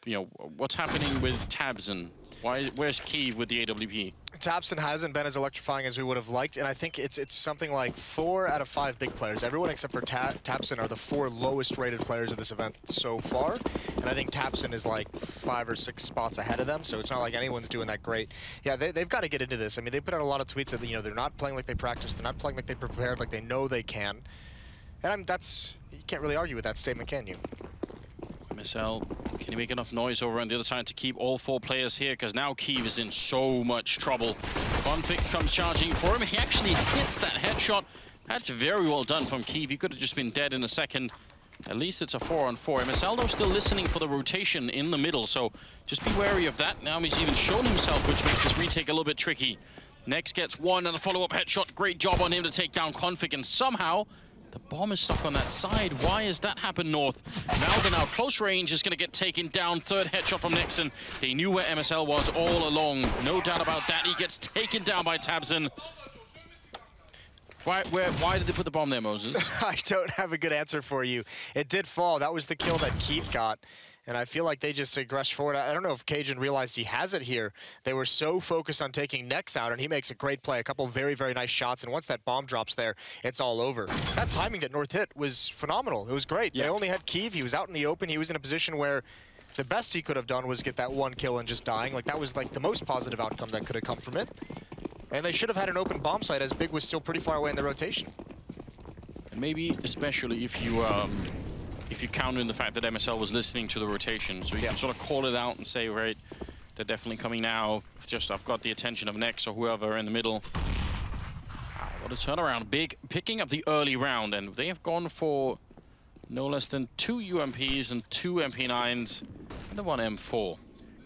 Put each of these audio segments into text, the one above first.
you know, what's happening with Tabson? Where's Kiev with the AWP? Tabson hasn't been as electrifying as we would have liked, and I think it's something like 4 out of 5 big players. Everyone except for Tabson are the 4 lowest rated players of this event so far, and I think Tabson is like 5 or 6 spots ahead of them, so it's not like anyone's doing that great. Yeah, they've got to get into this. I mean, they put out a lot of tweets that, you know, they're not playing like they practiced, they're not playing like they prepared, like they know they can. And you can't really argue with that statement, can you? MSL, can he make enough noise over on the other side to keep all 4 players here? Because now Kiev is in so much trouble. Config comes charging for him. He actually hits that headshot. That's very well done from Kiev. He could have just been dead in a second. At least it's a 4-on-4. MSL, though, still listening for the rotation in the middle, so just be wary of that. Now he's even shown himself, which makes this retake a little bit tricky. Next gets 1 and a follow-up headshot. Great job on him to take down Config, and somehow the bomb is stuck on that side. Why has that happened, North? Now close range is going to get taken down. 3rd headshot from Nexon. They knew where MSL was all along. No doubt about that. He gets taken down by Tabson. Why did they put the bomb there, Moses? I don't have a good answer for you. It did fall. That was the kill that Kiev got. And I feel like they just aggressed forward. I don't know if Cajun realized he has it here. They were so focused on taking Nex out, and he makes a great play. A couple very, very nice shots, and once that bomb drops there, it's all over. That timing that North hit was phenomenal. It was great. Yeah. They only had Kiev. He was out in the open. He was in a position where the best he could have done was get that 1 kill and just dying. Like, that was like the most positive outcome that could have come from it. And they should have had an open bomb site, as Big was still pretty far away in the rotation. And maybe especially if you counter in the fact that MSL was listening to the rotation, so you can sort of call it out and say, right, they're definitely coming now. Just I've got the attention of Nex or whoever in the middle. Wow, what a turnaround. Big picking up the early round, and they have gone for no less than 2 UMPs and 2 MP9s and the 1 M4.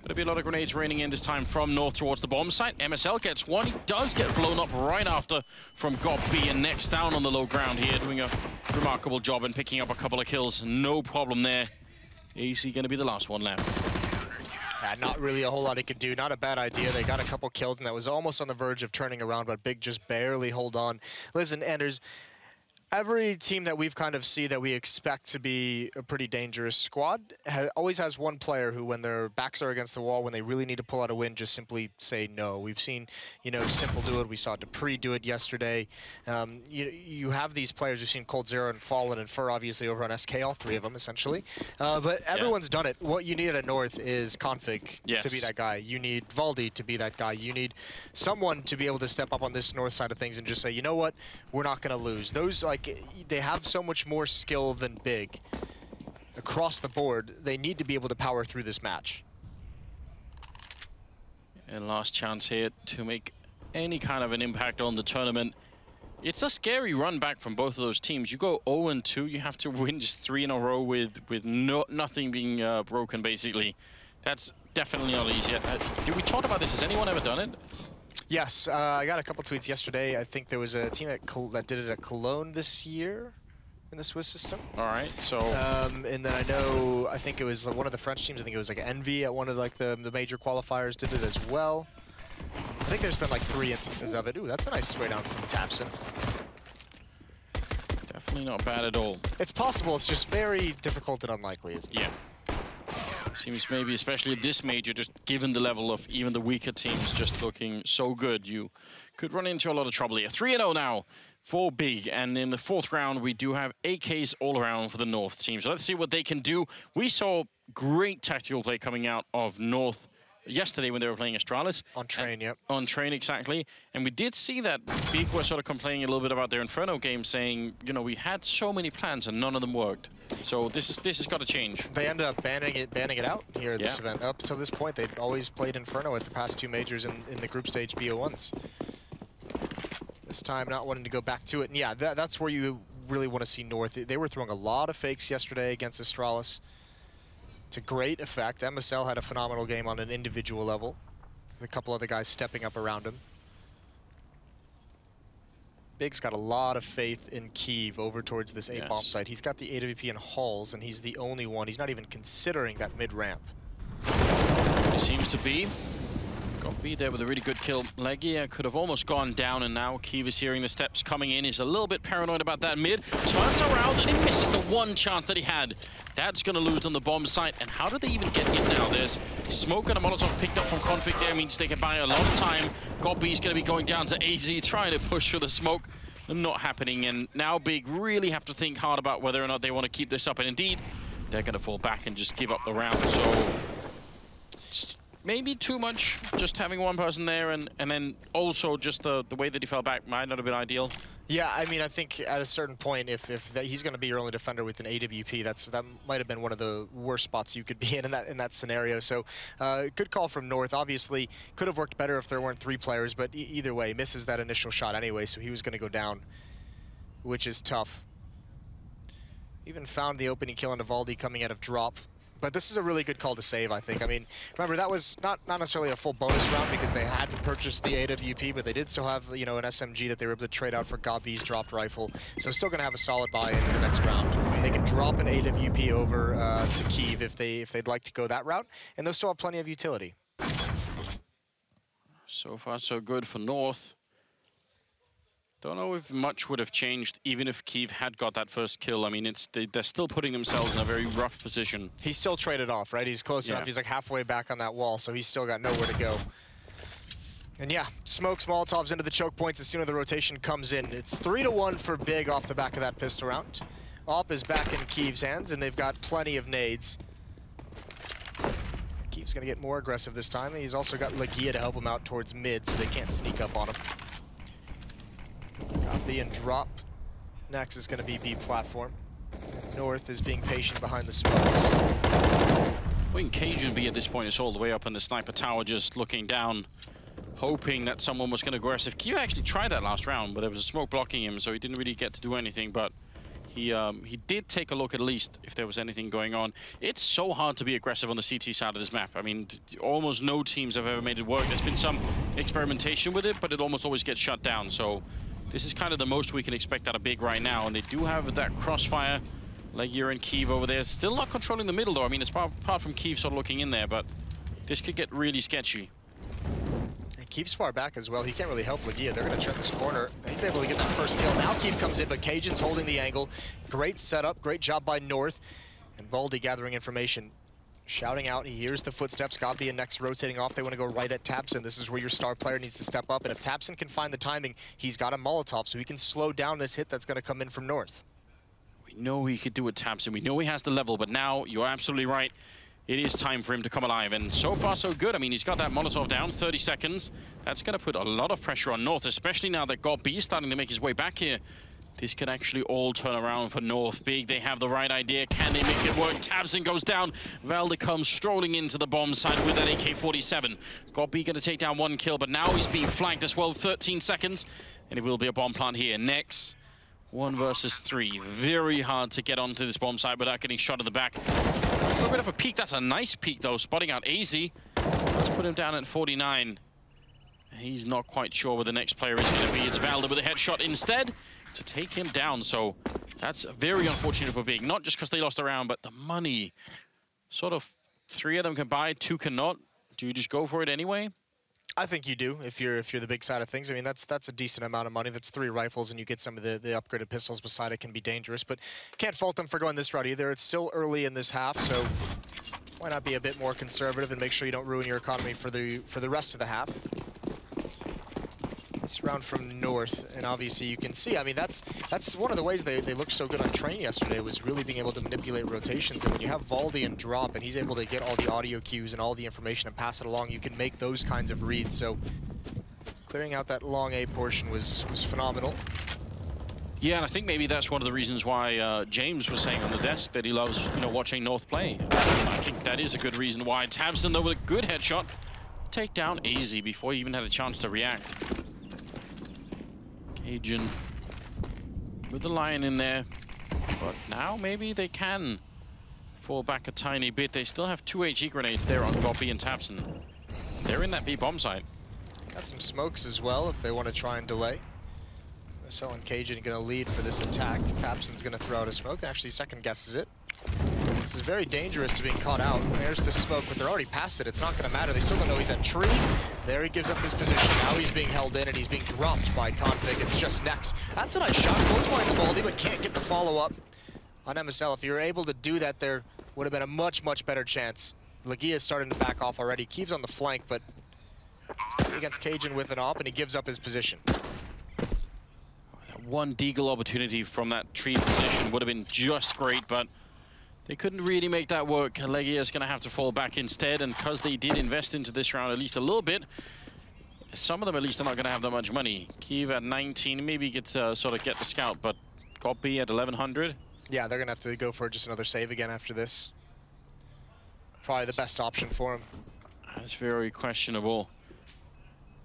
Gonna be a lot of grenades raining in this time from North towards the bomb site. MSL gets 1. He does get blown up right after from GOP B, and Next down on the low ground here, doing a remarkable job and picking up a couple of kills. No problem there. AC gonna be the last one left. Not really a whole lot he could do. Not a bad idea. They got a couple kills, and that was almost on the verge of turning around, but Big just barely hold on. Listen, Anders, every team that we've kind of see that we expect to be a pretty dangerous squad always has one player who, when their backs are against the wall, when they really need to pull out a win, just simply say no. We've seen, you know, Simple do it. We saw Dupree do it yesterday. You have these players. We've seen Cold Zero and Fallen and Fur, obviously, over on SK, all 3 of them, essentially. But everyone's done it. What you need at North is Config to be that guy. You need Valdi to be that guy. You need someone to be able to step up on this North side of things and just say, you know what, we're not going to lose. Those, like, they have so much more skill than Big across the board. They need to be able to power through this match. And last chance here to make any kind of an impact on the tournament. It's a scary run back from both of those teams. You go 0-2, you have to win just 3 in a row with nothing being broken, basically. That's definitely not easy. Did we talk about this? Has anyone ever done it? Yes, I got a couple tweets yesterday. I think there was a team that did it at Cologne this year in the Swiss system. All right, so... and then I think it was one of the French teams. I think it was like Envy at one of like the major qualifiers did it as well. I think there's been like 3 instances of it. Ooh, that's a nice sway down from Tabson. Definitely not bad at all. It's possible. It's just very difficult and unlikely, isn't it? Yeah. Seems maybe, especially this major, just given the level of even the weaker teams just looking so good, you could run into a lot of trouble here. 3-0 now for Big, and in the 4th round, we do have AKs all around for the North team. So let's see what they can do. We saw great tactical play coming out of North yesterday when they were playing Astralis. On train, yep. On train, exactly. And we did see that Big was sort of complaining a little bit about their Inferno game, saying, you know, we had so many plans and none of them worked. So this has got to change. They ended up banning it out here at this event. Up to this point, they'd always played Inferno at the past 2 majors in the group stage BO1s. This time, not wanting to go back to it. And yeah, that's where you really want to see North. They were throwing a lot of fakes yesterday against Astralis to great effect. MSL had a phenomenal game on an individual level, with a couple other guys stepping up around him. Big's got a lot of faith in Kiev over towards this A-bomb site. He's got the AWP in Halls, and he's the only one. He's not even considering that mid-ramp. He seems to be. Got B there with a really good kill. Legia could have almost gone down, and now Keeve is hearing the steps coming in. He's a little bit paranoid about that mid. Turns around, and he misses the one chance that he had. That's going to lose on the bomb site. And how did they even get in now? There's smoke and a Molotov picked up from Config there. Means they can buy a lot of time. Got B's going to be going down to AZ, trying to push through the smoke. Not happening. And now Big really have to think hard about whether or not they want to keep this up. And indeed, they're going to fall back and just give up the round. So maybe too much, just having one person there, and then also just the way that he fell back might not have been ideal. Yeah, I mean, I think at a certain point, if he's going to be your only defender with an AWP, that might have been one of the worst spots you could be in that scenario. So, good call from North. Obviously, could have worked better if there weren't 3 players, but either way, misses that initial shot anyway, so he was going to go down, which is tough. Even found the opening kill on Valdi coming out of drop. But this is a really good call to save, I think. I mean, remember, that was not necessarily a full bonus round because they had to purchase the AWP, but they did still have, you know, an SMG that they were able to trade out for Gabi's dropped rifle. So still going to have a solid buy-in in the next round. They can drop an AWP over to Keeve if they'd like to go that route, and they'll still have plenty of utility. So far, so good for North. Don't know if much would have changed even if Keeve had got that first kill. I mean, they're still putting themselves in a very rough position. He's still traded off, right? He's close enough. He's like halfway back on that wall, so he's still got nowhere to go. And yeah, smokes Molotovs into the choke points as soon as the rotation comes in. It's 3-1 for Big off the back of that pistol round. Op is back in Keeve's hands, and they've got plenty of nades. Keeve's going to get more aggressive this time, and he's also got Legia to help him out towards mid, so they can't sneak up on him. Got B and drop. Next is going to be B platform. North is being patient behind the smokes. When Cajun B at this point is all the way up in the sniper tower, just looking down, hoping that someone was going to aggressive. Q actually tried that last round, but there was a smoke blocking him, so he didn't really get to do anything. But he did take a look at least if there was anything going on. It's so hard to be aggressive on the CT side of this map. I mean, almost no teams have ever made it work. There's been some experimentation with it, but it almost always gets shut down. So this is kind of the most we can expect out of Big right now, and they do have that crossfire. Legia and Keeve over there, still not controlling the middle though. I mean, it's apart from Keeve sort of looking in there, but this could get really sketchy. And Keeve's far back as well. He can't really help Legia. They're going to turn this corner. He's able to get that first kill. Now Keeve comes in, but Cajun's holding the angle. Great setup, great job by North. And Valdi gathering information. Shouting out, he hears the footsteps. Gabi and next rotating off. They want to go right at Tapson. This is where your star player needs to step up. And if Tapson can find the timing, he's got a Molotov, so he can slow down this hit that's going to come in from North. We know he could do it, Tapson. We know he has the level, but now you're absolutely right. It is time for him to come alive, and so far so good. I mean, he's got that Molotov down, 30 seconds. That's going to put a lot of pressure on North, especially now that Gabi is starting to make his way back here. This could actually all turn around for North. Big, they have the right idea. Can they make it work? Tabson goes down. Valde comes strolling into the bomb site with that AK-47. Gabi going to take down 1 kill, but now he's being flanked as well. 13 seconds, and it will be a bomb plant here. Next, 1 versus 3. Very hard to get onto this bomb site without getting shot at the back. A little bit of a peek. That's a nice peek, though, spotting out AZ. Let's put him down at 49. He's not quite sure where the next player is going to be. It's Valde with a headshot instead to take him down. So that's very unfortunate for Big. Not just because they lost a round, but the money. Sort of 3 of them can buy, 2 cannot. Do you just go for it anyway? I think you do if you're the big side of things. I mean, that's a decent amount of money. That's 3 rifles, and you get some of the upgraded pistols beside it. Can be dangerous, but can't fault them for going this route either. It's still early in this half, so why not be a bit more conservative and make sure you don't ruin your economy for the rest of the half. This round from North, and obviously you can see, I mean, that's one of the ways they looked so good on train yesterday, was really being able to manipulate rotations. And when you have Valdi and drop, and he's able to get all the audio cues and all the information and pass it along, you can make those kinds of reads. So clearing out that long A portion was phenomenal. Yeah, and I think maybe that's one of the reasons why James was saying on the desk that he loves, watching North play. I think that is a good reason why. Tabson, though, with a good headshot, take down AZ before he even had a chance to react. Cajun with the lion in there, but now maybe they can fall back a tiny bit. They still have 2 HE grenades there on Gabi and Tapson. They're in that B bomb site. Got some smokes as well if they want to try and delay. Marcel and Cajun going to lead for this attack. Tapson's going to throw out a smoke and actually second guesses it. This is very dangerous to being caught out. There's the smoke, but they're already past it. It's not going to matter. They still don't know he's at tree. There he gives up his position. Now he's being held in, and he's being dropped by Config. It's just next. That's a nice shot. Closeline's faulty, but can't get the follow-up on MSL. If you were able to do that, there would have been a much, much better chance. Legia is starting to back off already. Keeve's on the flank, but against Cajun with an op, and he gives up his position. One deagle opportunity from that tree position would have been just great, but they couldn't really make that work. ELEAGUE is going to have to fall back instead, and because they did invest into this round at least a little bit, some of them at least are not going to have that much money. Kiev at 19, maybe get to sort of get the scout, but Copy at 1100. Yeah, they're going to have to go for just another save again after this. Probably the best option for him. That's very questionable.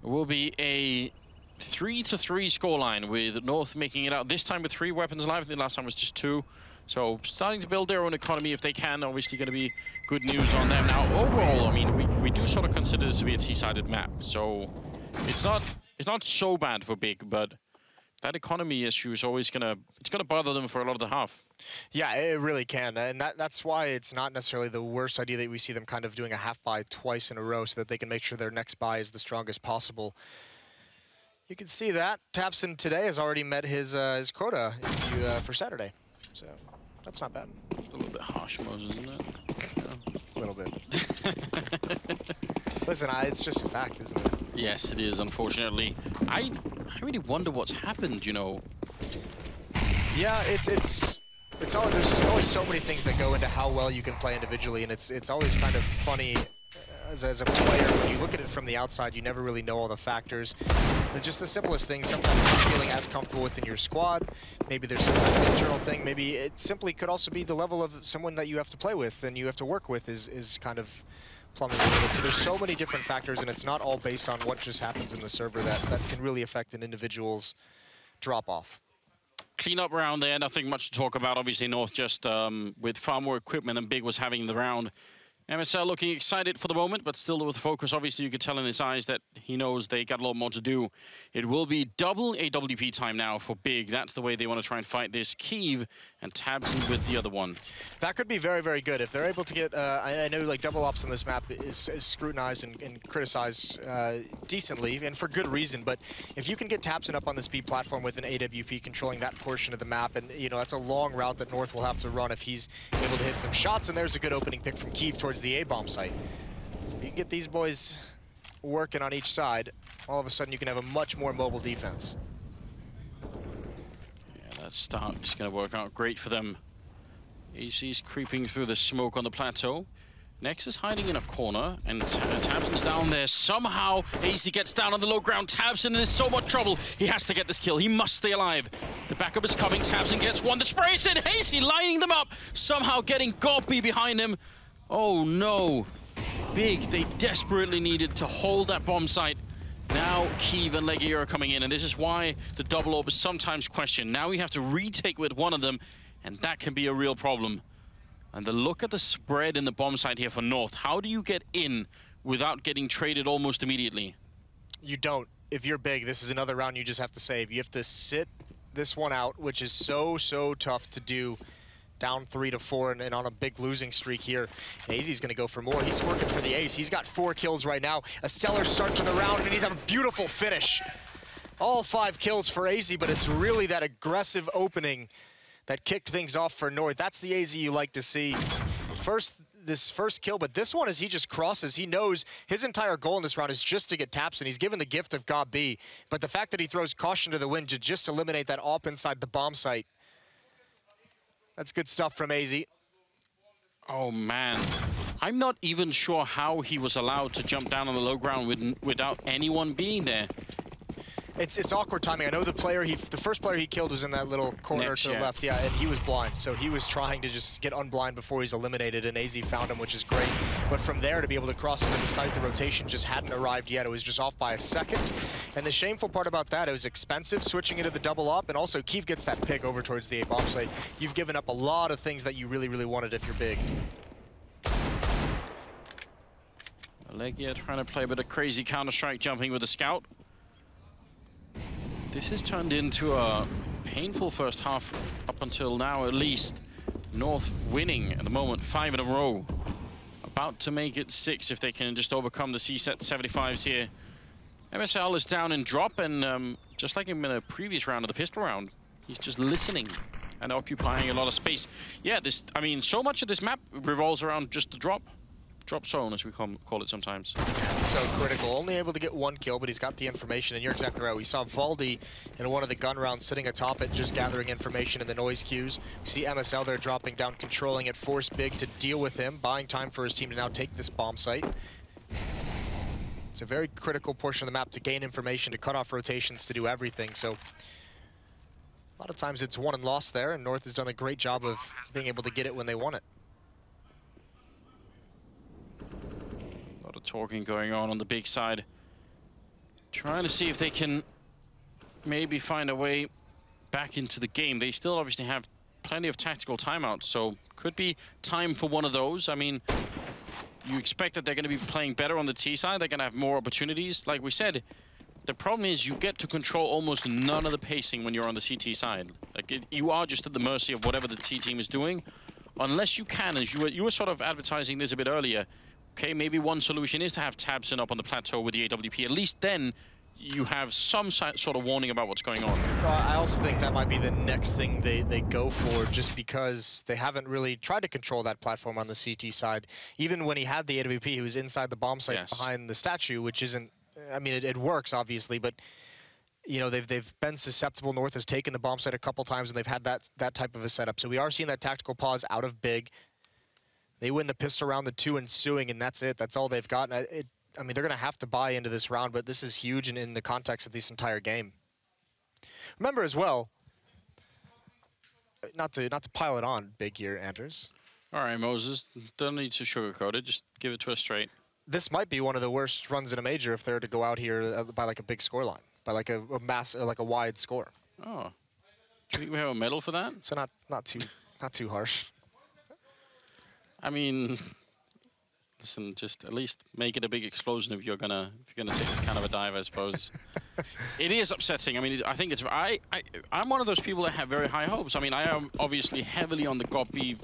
It will be a 3-3 scoreline with North making it out. This time with 3 weapons live. The last time was just 2. So starting to build their own economy if they can. Obviously going to be good news on them. Now overall, I mean, we do sort of consider this to be a T-sided map. So it's not so bad for Big, but that economy issue is always gonna bother them for a lot of the half. Yeah, it really can, and that's why it's not necessarily the worst idea that we see them kind of doing a half buy twice in a row so that they can make sure their next buy is the strongest possible. You can see that Tabson today has already met his quota for Saturday, so that's not bad. A little bit harsh, Moses, isn't it? Yeah, a little bit. Listen, it's just a fact, isn't it? Yes, it is, unfortunately. I really wonder what's happened, you know. Yeah, there's always so many things that go into how well you can play individually, and it's always kind of funny as a player when you look at it from the outside. You never really know all the factors. But just the simplest things, sometimes you're not feeling as comfortable within your squad. Maybe there's some kind of internal thing. Maybe it simply could also be the level of someone that you have to play with and you have to work with is kind of plumbing related. So there's so many different factors, and it's not all based on what just happens in the server that can really affect an individual's drop-off. Clean up round there, nothing much to talk about. Obviously, North just with far more equipment than Big was having in the round. MSL looking excited for the moment, but still with focus. Obviously, you could tell in his eyes that he knows they got a lot more to do. It will be double AWP time now for Big. That's the way they want to try and fight this. Kiev and Tabson with the other one. That could be very, very good. If they're able to get, I know like double ops on this map is scrutinized and criticized decently, and for good reason, but if you can get Tabson up on this B platform with an AWP controlling that portion of the map, and you know, that's a long route that North will have to run if he's able to hit some shots, and there's a good opening pick from Kiev towards the A-bomb site. So if you can get these boys working on each side, all of a sudden you can have a much more mobile defense. Yeah, that start is going to work out great for them. AZ's creeping through the smoke on the plateau. Nex is hiding in a corner, and Tabson's down there. Somehow, AZ gets down on the low ground. Tabson is in so much trouble. He has to get this kill. He must stay alive. The backup is coming. Tabson gets one. The spray is in. Hazy lining them up. Somehow getting Goppy behind him. Oh no. Big, they desperately needed to hold that bomb site. Now Kiev and ELEAGUE are coming in, and this is why the double orb is sometimes questioned. Now we have to retake with one of them, and that can be a real problem. And the look at the spread in the bomb site here for North. How do you get in without getting traded almost immediately? You don't. If you're Big, this is another round you just have to save. You have to sit this one out, which is so tough to do. Down 3-4 and on a big losing streak here. AZ's gonna go for more. He's working for the ace. He's got 4 kills right now. A stellar start to the round, and he's having a beautiful finish. All 5 kills for AZ, but it's really that aggressive opening that kicked things off for North. That's the AZ you like to see. This first kill, but this one as he just crosses, he knows his entire goal in this round is just to get Tabson. He's given the gift of God B, but the fact that he throws caution to the wind to just eliminate that op inside the bomb site, that's good stuff from AZ. Oh man, I'm not even sure how he was allowed to jump down on the low ground without anyone being there. It's awkward timing. I know the first player he killed was in that little corner to the left, yeah, and he was blind. So he was trying to just get unblind before he's eliminated, and AZ found him, which is great. But from there to be able to cross into the site, the rotation just hadn't arrived yet. It was just off by a second. And the shameful part about that, it was expensive switching into the double op, and also Kiev gets that pick over towards the A-bomb site. You've given up a lot of things that you really wanted if you're Big. ELEAGUE trying to play a bit of crazy Counter-Strike jumping with the scout. This has turned into a painful first half up until now, at least. North winning at the moment, 5 in a row. About to make it 6 if they can just overcome the C-set 75s here. MSL is down in drop, and just like him in a previous round of the pistol round, he's just listening and occupying a lot of space. Yeah, I mean, so much of this map revolves around just the drop zone, as we call it sometimes. That's so critical. Only able to get 1 kill, but he's got the information, and you're exactly right. We saw Valdi in one of the gun rounds sitting atop it, just gathering information in the noise queues. We see MSL there dropping down, controlling it, force Big to deal with him, buying time for his team to now take this bomb site. It's a very critical portion of the map to gain information, to cut off rotations, to do everything. So a lot of times it's won and lost there, and North has done a great job of being able to get it when they want it. A lot of talking going on the big side. Trying to see if they can maybe find a way back into the game. They still obviously have plenty of tactical timeouts, so could be time for one of those. I mean, you expect that they're going to be playing better on the T side. They're going to have more opportunities. Like we said, the problem is you get to control almost none of the pacing when you're on the CT side. Like you are just at the mercy of whatever the T team is doing, unless you can, as you were sort of advertising this a bit earlier. Okay, maybe one solution is to have Tabson up on the plateau with the AWP. At least then you have some sort of warning about what's going on. I also think that might be the next thing they go for, just because they haven't really tried to control that platform on the CT side. Even when he had the AWP, he was inside the bomb site behind the statue, which isn't, I mean, it works, obviously, but you know, they've been susceptible. North has taken the bomb site a couple times, and they've had that type of a setup. So we are seeing that tactical pause out of Big. They win the pistol round, the 2 ensuing, and that's it. That's all they've got. I mean, they're going to have to buy into this round, but this is huge in the context of this entire game. Remember as well, not to pile it on Big here, Anders. All right, Moses, don't need to sugarcoat it. Just give it to us straight. This might be one of the worst runs in a major if they're to go out here by like a big scoreline, by like a wide score. Oh, do you think we have a medal for that? So not too harsh. I mean, listen, just at least make it a big explosion if you're gonna take this kind of a dive, I suppose. It is upsetting. I mean, I think it's I'm one of those people that have very high hopes. I mean, I am obviously heavily on the Gob-B,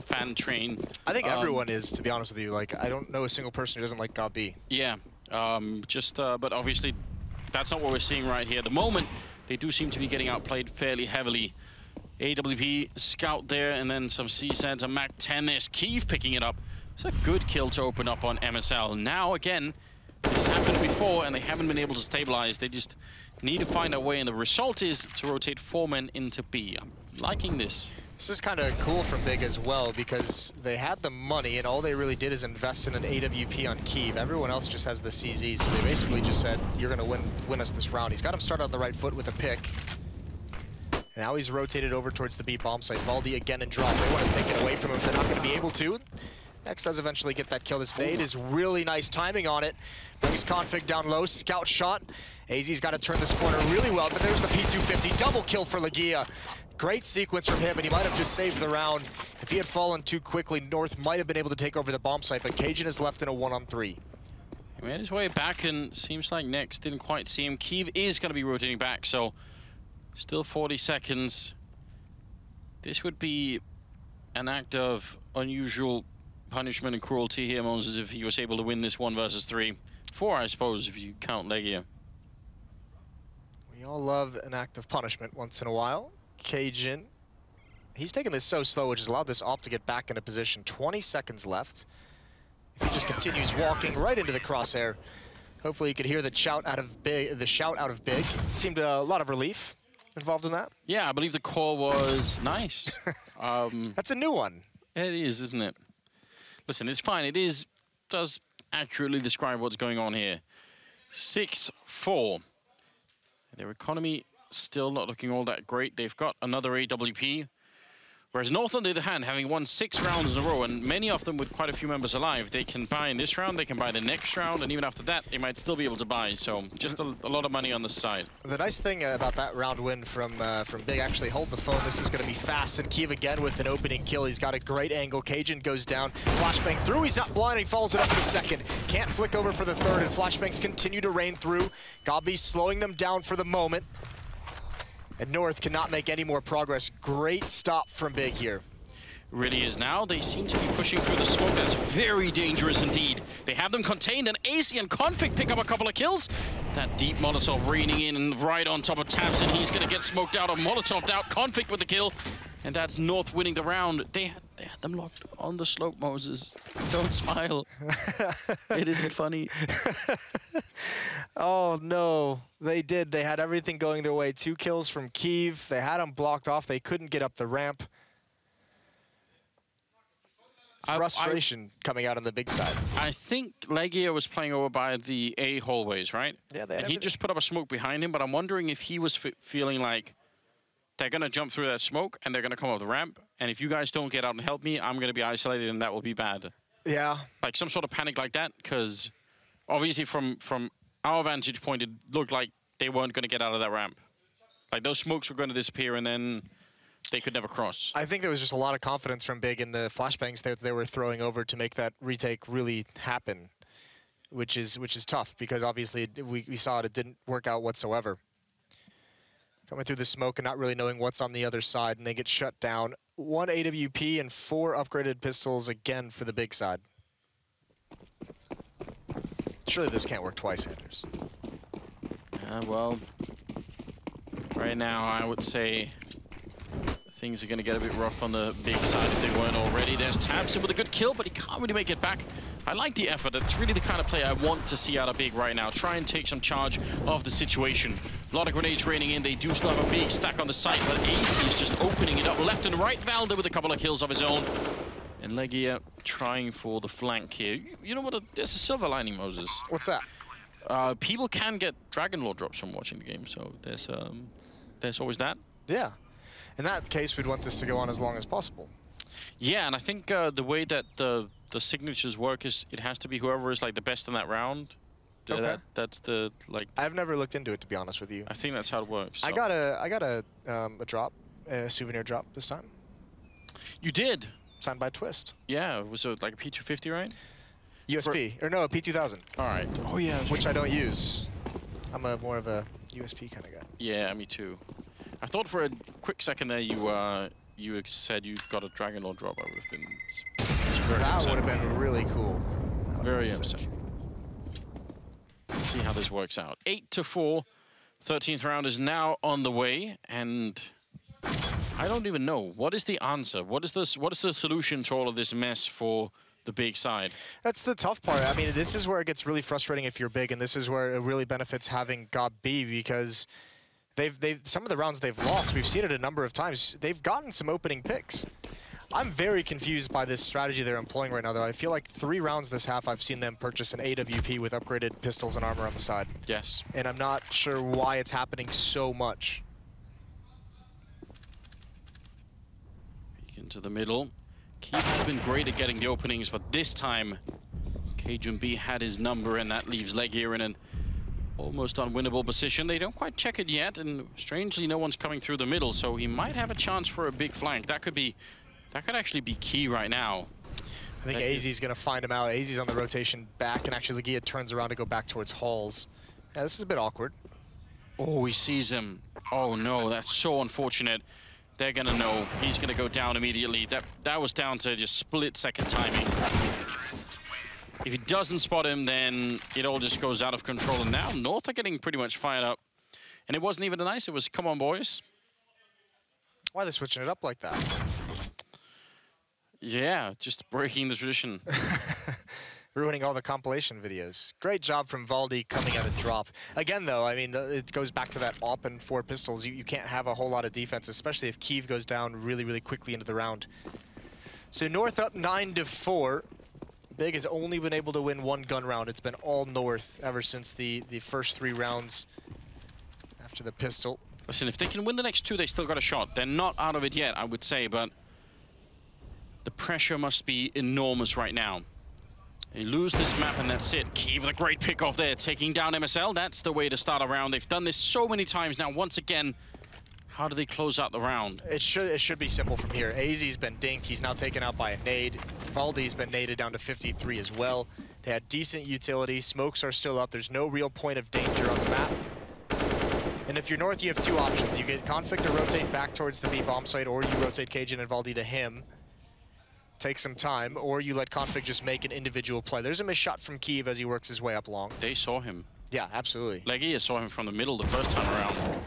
fan train. I think everyone is, to be honest with you. Like, I don't know a single person who doesn't like Gob-B. Yeah, but obviously that's not what we're seeing right here. At the moment, they do seem to be getting outplayed fairly heavily. AWP, Scout there, and then some C-Seds, a MAC-10. There's Keeve picking it up. It's a good kill to open up on MSL. Now, again, this happened before, and they haven't been able to stabilize. They just need to find a way, and the result is to rotate 4 men into B. I'm liking this. This is kind of cool from Big as well, because they had the money, and all they really did is invest in an AWP on Keeve. Everyone else just has the CZ, so they basically just said, you're going to win us this round. He's got him started on the right foot with a pick. Now he's rotated over towards the B bomb site. Valdi again and drop. They want to take it away from him. They're not going to be able to. Next does eventually get that kill. This nade is really nice timing on it. Brings Config down low. Scout shot. AZ's got to turn this corner really well, but there's the P250. Double kill for Legia. Great sequence from him, and he might have just saved the round. If he had fallen too quickly, North might have been able to take over the bomb site, but Cajun is left in a 1-on-3. He made his way back, and seems like Next didn't quite see him. Keeve is going to be rotating back, so still 40 seconds. This would be an act of unusual punishment and cruelty here, Moses, if he was able to win this 1 versus 3. 4, I suppose, if you count Legia. We all love an act of punishment once in a while. Cajun, he's taking this so slow, which has allowed this op to get back into position. 20 seconds left. If he just continues walking right into the crosshair, hopefully you could hear the shout out of Big. Seemed a lot of relief involved in that. Yeah, I believe the call was nice. That's a new one. It is, isn't it? Listen, it's fine. Does accurately describe what's going on here. 6-4. Their economy still not looking all that great. They've got another AWP. Whereas North, on the other hand, having won 6 rounds in a row, and many of them with quite a few members alive, they can buy in this round, they can buy the next round, and even after that, they might still be able to buy. So just a lot of money on the side. The nice thing about that round win from Big, actually hold the phone. This is going to be fast, and Keeve again with an opening kill. He's got a great angle. Cajun goes down. Flashbang through. He's not blinding. Follows it up for the second. Can't flick over for the third, and flashbangs continue to rain through. Gob-B slowing them down for the moment. And North cannot make any more progress. Great stop from Big here. really is now. They seem to be pushing through the smoke. That's very dangerous indeed. They have them contained, and AC and Config pick up a couple of kills. That deep Molotov raining in and right on top of Tabs, and he's going to get smoked out or Molotoved out. Config with the kill, and that's North winning the round. They had them locked on the slope, Moses. Don't smile. It isn't funny. Oh, no. They did. They had everything going their way. 2 kills from Kyiv. They had them blocked off. They couldn't get up the ramp. Frustration coming out on the big side. I think Legia was playing over by the A hallways, right? Yeah, and he just put up a smoke behind him, but I'm wondering if he was feeling like they're going to jump through that smoke and they're going to come up the ramp, and if you guys don't get out and help me, I'm going to be isolated and that will be bad. Yeah. Like some sort of panic like that, because obviously from our vantage point, it looked like they weren't going to get out of that ramp. Like those smokes were going to disappear and then they could never cross. I think there was just a lot of confidence from Big in the flashbangs that they were throwing over to make that retake really happen, which is tough because obviously we saw it didn't work out whatsoever. Coming through the smoke and not really knowing what's on the other side, and they get shut down. 1 AWP and 4 upgraded pistols again for the Big side. Surely this can't work twice, Anders. Well, right now I would say things are going to get a bit rough on the Big side if they weren't already. There's Tabson with a good kill, but he can't really make it back. I like the effort. It's really the kind of play I want to see out of Big right now. Try and take some charge of the situation. A lot of grenades raining in. They do still have a big stack on the site, but AC is just opening it up left and right. Valda with a couple of kills of his own. And Legia trying for the flank here. You know what? There's a silver lining, Moses. What's that? People can get Dragon Lore drops from watching the game, so there's always that. Yeah. In that case, we'd want this to go on as long as possible. Yeah, and I think the way that the signatures work is it has to be whoever is like the best in that round. Okay. That's the like. I've never looked into it, to be honest with you. I think that's how it works. So. I got a drop, a souvenir drop this time. You did. Signed by Twist. Yeah, was it like a P250, right? USP, or no, a P2000. All right. Oh yeah. Which I don't use. I'm more of a USP kind of guy. Yeah, me too. I thought for a quick second there you said you got a Dragon Lore drop. I would have been. That would have been really cool. Very upset. Let's see how this works out. 8-4. 13th round is now on the way, and I don't even know. What is the answer? What is the solution to all of this mess for the Big side? That's the tough part. I mean, this is where it gets really frustrating if you're Big, and this is where it really benefits having got B, because some of the rounds they've lost, we've seen it a number of times, they've gotten some opening picks. I'm very confused by this strategy they're employing right now, though. I feel like 3 rounds this half I've seen them purchase an AWP with upgraded pistols and armor on the side. Yes. And I'm not sure why it's happening so much. Peek into the middle. Kyiv has been great at getting the openings, but this time Cajun B had his number, and that leaves Legia in an almost unwinnable position. They don't quite check it yet, and strangely no one's coming through the middle, so he might have a chance for a big flank. That could actually be key right now. I think AZ's going to find him out. AZ's on the rotation back, and actually Legia turns around to go back towards Halls. Yeah, this is a bit awkward. Oh, he sees him. Oh no, that's so unfortunate. They're gonna know. He's gonna go down immediately. That was down to just split-second timing. If he doesn't spot him, then it all just goes out of control. And now North are getting pretty much fired up. And it wasn't even a nice, it was, come on, boys. Why are they switching it up like that? Yeah, just breaking the tradition. Ruining all the compilation videos. Great job from Valdi coming at a drop. Again, though, I mean, it goes back to that AWP and 4 pistols. You can't have a whole lot of defense, especially if Kyiv goes down really, really quickly into the round. So North up 9-4. Big has only been able to win 1 gun round. It's been all North ever since the first 3 rounds after the pistol. Listen, if they can win the next 2, they still got a shot. They're not out of it yet, I would say, but the pressure must be enormous right now. They lose this map and that's it. Kyiv with a great pick off there, taking down MSL. That's the way to start a round. They've done this so many times now. Once again, how do they close out the round? It should be simple from here. AZ's been dinked. He's now taken out by a nade. Valdi's been naded down to 53 as well. They had decent utility. Smokes are still up. There's no real point of danger on the map. And if you're North, you have 2 options. You get Config to rotate back towards the B bomb site, or you rotate Cajun and Valdi to him. take some time, or you let Config just make an individual play. There's a missed shot from Kiev as he works his way up long. They saw him. Yeah, absolutely. ELEAGUE saw him from the middle the first time around.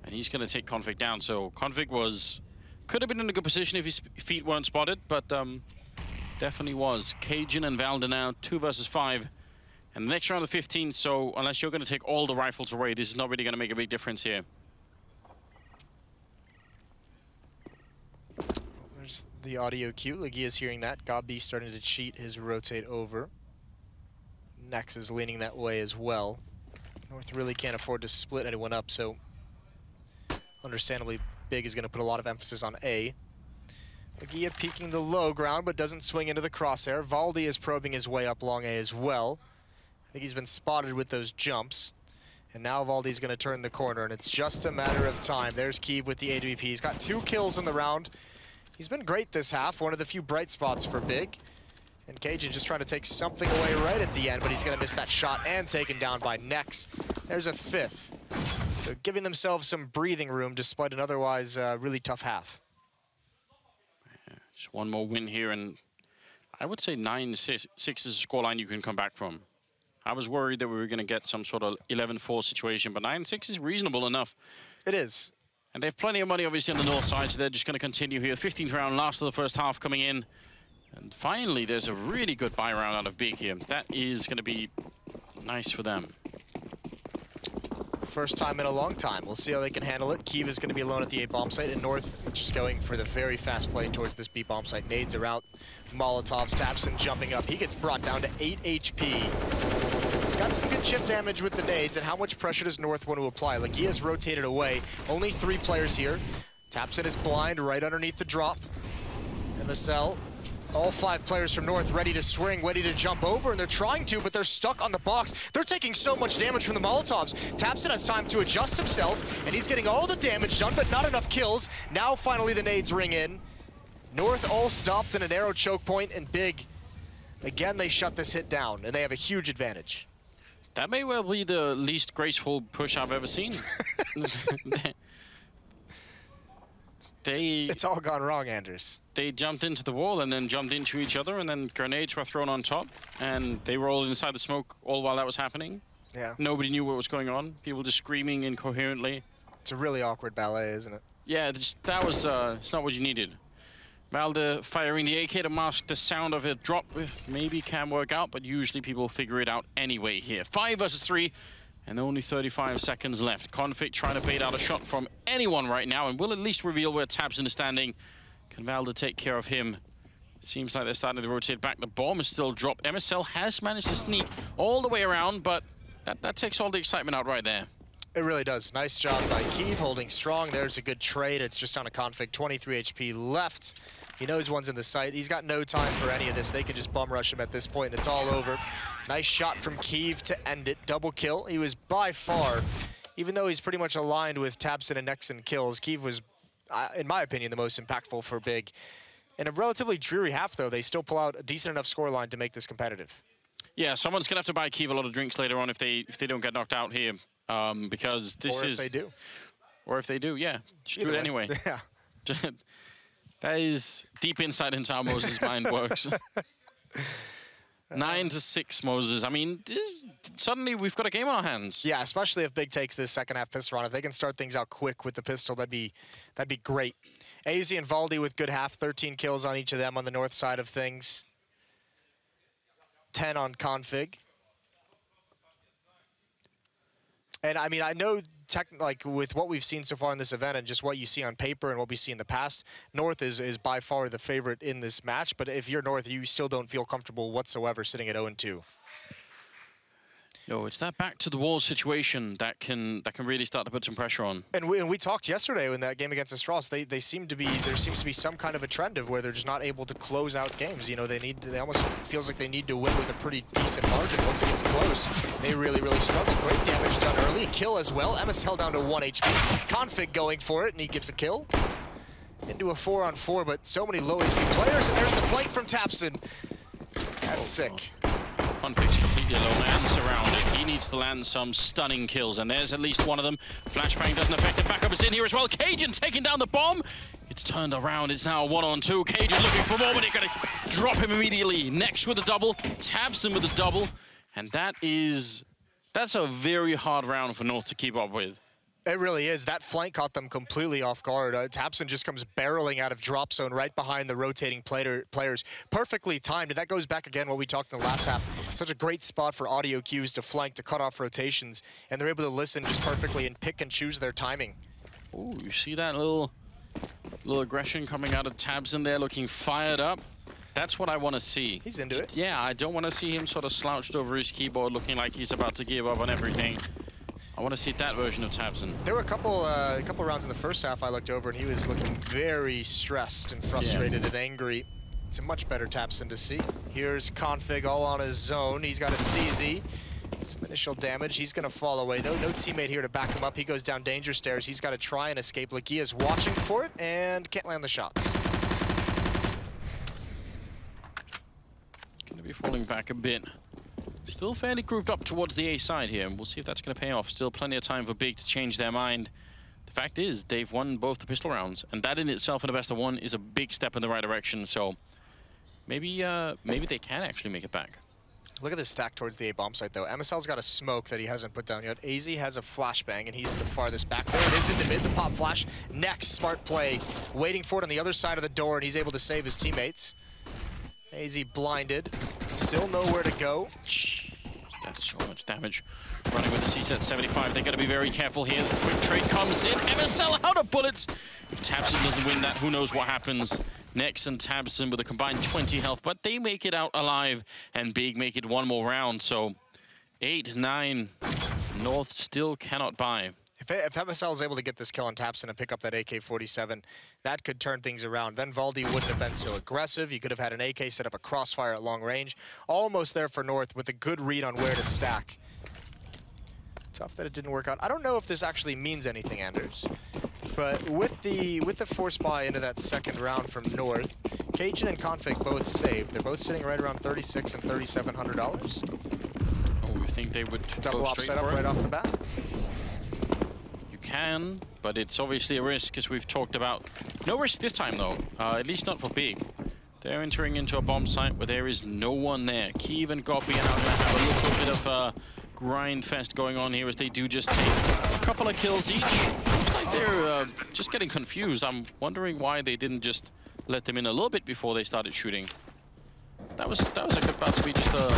And he's going to take Config down. So Config could have been in a good position if his feet weren't spotted, but definitely was. Cajun and Valda now 2 versus 5. And the next round of 15, so unless you're going to take all the rifles away, this is not really going to make a big difference here. There's the audio cue. ELEAGUE is hearing that. Gabi starting to cheat his rotate over. Nex is leaning that way as well. North really can't afford to split anyone up, so understandably, Big is going to put a lot of emphasis on A. ELEAGUE peeking the low ground, but doesn't swing into the crosshair. Valdi is probing his way up long A as well. I think he's been spotted with those jumps. And now Valdi's going to turn the corner, and it's just a matter of time. There's Kiev with the AWP. He's got 2 kills in the round. He's been great this half, one of the few bright spots for Big. And Cajun just trying to take something away right at the end, but he's going to miss that shot and taken down by Nex. There's a 5th. So giving themselves some breathing room despite an otherwise really tough half. Just one more win here, and I would say 9-6 is a scoreline you can come back from. I was worried that we were going to get some sort of 11-4 situation, but 9-6 is reasonable enough. It is. And they have plenty of money, obviously, on the north side, so they're just going to continue here. 15th round, last of the first half coming in. And finally, there's a really good buy round out of Big here. That is going to be nice for them. First time in a long time. We'll see how they can handle it. Kiev is going to be alone at the A bomb site, and North just going for the very fast play towards this B bomb site. Nades are out. Molotovs, Tapson jumping up. He gets brought down to 8 HP. He's got some good chip damage with the nades, and how much pressure does North want to apply? Like, he has rotated away. Only 3 players here. Tapson is blind right underneath the drop. MSL. All 5 players from North ready to swing, ready to jump over, and they're trying to, but they're stuck on the box. They're taking so much damage from the Molotovs. Tapson has time to adjust himself, and he's getting all the damage done, but not enough kills. Now finally the nades ring in. North all stopped in an arrow choke point, and Big, again, they shut this hit down, and they have a huge advantage. That may well be the least graceful push I've ever seen. It's all gone wrong, Anders. They jumped into the wall and then jumped into each other, and then grenades were thrown on top, and they were all inside the smoke all while that was happening. Yeah. Nobody knew what was going on. People just screaming incoherently. It's a really awkward ballet, isn't it? Yeah, that was it's not what you needed. Valda firing the AK to mask the sound of a drop maybe can work out, but usually people figure it out anyway here. 5 versus 3. And only 35 seconds left. Config trying to bait out a shot from anyone right now, and will at least reveal where Tapson is standing. Can Valda take care of him? Seems like they're starting to rotate back. The bomb is still dropped. MSL has managed to sneak all the way around, but that takes all the excitement out right there. It really does. Nice job by Kiev, holding strong. There's a good trade. It's just on a Config. 23 HP left. He knows one's in the site. He's got no time for any of this. They can just bum rush him at this point, and it's all over. Nice shot from Kiev to end it. Double kill. He was by far, even though he's pretty much aligned with Tapson and Nex in kills, Kiev was, in my opinion, the most impactful for Big. In a relatively dreary half, though, they still pull out a decent enough scoreline to make this competitive. Yeah, someone's going to have to buy Kiev a lot of drinks later on if they don't get knocked out here, because this is... Or if they do. Or if they do, yeah. Just do it anyway. Yeah. That is deep insight into how Moses' mind works. 9-6, Moses. I mean, suddenly we've got a game on our hands. Yeah, especially if Big takes this second half pistol round. If they can start things out quick with the pistol, that'd be great. AZ and Valdi with good half, 13 kills on each of them on the north side of things. 10 on Config. And I mean, I know like with what we've seen so far in this event and just what you see on paper and what we see in the past, North is by far the favorite in this match. But if you're North, you still don't feel comfortable whatsoever sitting at 0-2. No, it's that back to the wall situation that can really start to put some pressure on. And we talked yesterday in that game against Astros. There seems to be some kind of a trend of where they're just not able to close out games. You know, they almost feels like they need to win with a pretty decent margin. Once it gets close, they really struggle. Great damage done early, kill as well. MSL down to 1 HP. Config going for it, and he gets a kill. Into a 4-on-4, but so many low HP players, and there's the flank from Tapson. That's sick. Config's completely alone and surrounded. He needs to land some stunning kills, and there's at least one of them. Flashbang doesn't affect it. Backup is in here as well. Cajun taking down the bomb. It's turned around. It's now 1-on-2. Cage is looking for more, but they're going to drop him immediately. Next with a double. Tabson with a double. And that's a very hard round for North to keep up with. It really is. That flank caught them completely off guard. Tabson just comes barreling out of drop zone right behind the rotating players. Perfectly timed. And that goes back again what we talked in the last half. Such a great spot for audio cues to flank, to cut off rotations. And they're able to listen just perfectly and pick and choose their timing. Oh, you see that little aggression coming out of Tabson there, looking fired up. That's what I want to see. He's into it. Yeah, I don't want to see him sort of slouched over his keyboard looking like he's about to give up on everything. I want to see that version of Tabson. There were a couple rounds in the first half I looked over and he was looking very stressed and frustrated and angry. It's a much better Tabson to see. Here's Config all on his zone. He's got a CZ. Some initial damage. He's going to fall away, though. No teammate here to back him up. He goes down danger stairs. He's got to try and escape. Lagia's watching for it and can't land the shots. Going to be falling back a bit. Still fairly grouped up towards the A side here, and we'll see if that's going to pay off. Still plenty of time for Big to change their mind. The fact is, they've won both the pistol rounds, and that in itself in the best of one is a big step in the right direction, so maybe they can actually make it back. Look at this stack towards the A bomb site, though. MSL's got a smoke that he hasn't put down yet. AZ has a flashbang, and he's the farthest back. There it is in the mid, the pop flash. Next, smart play. Waiting for it on the other side of the door, and he's able to save his teammates. AZ blinded. Still nowhere to go. That's so much damage. Running with the C-set 75. They got to be very careful here. The quick trade comes in. MSL out of bullets. If Tabson doesn't win that, who knows what happens. Nex and Tabson with a combined 20 health, but they make it out alive, and Big make it one more round. So 8-9. North still cannot buy. If MSL is able to get this kill on Tabson and pick up that AK-47, that could turn things around. Then Valdi wouldn't have been so aggressive. You could have had an AK set up a crossfire at long range. Almost there for North with a good read on where to stack. Tough that it didn't work out. I don't know if this actually means anything, Anders. But with the force buy into that second round from North, Cajun and Config both saved. They're both sitting right around $3,600 and $3,700. Oh, you think they would double op setup right off the bat? You can, but it's obviously a risk, as we've talked about. No risk this time, though. At least not for Big. They're entering into a bomb site where there is no one there. Kiev and Goppy are now going to have a little bit of grind fest going on here as they do just take a couple of kills each. Looks like they're just getting confused. I'm wondering why they didn't just let them in a little bit before they started shooting. That was like about to be just an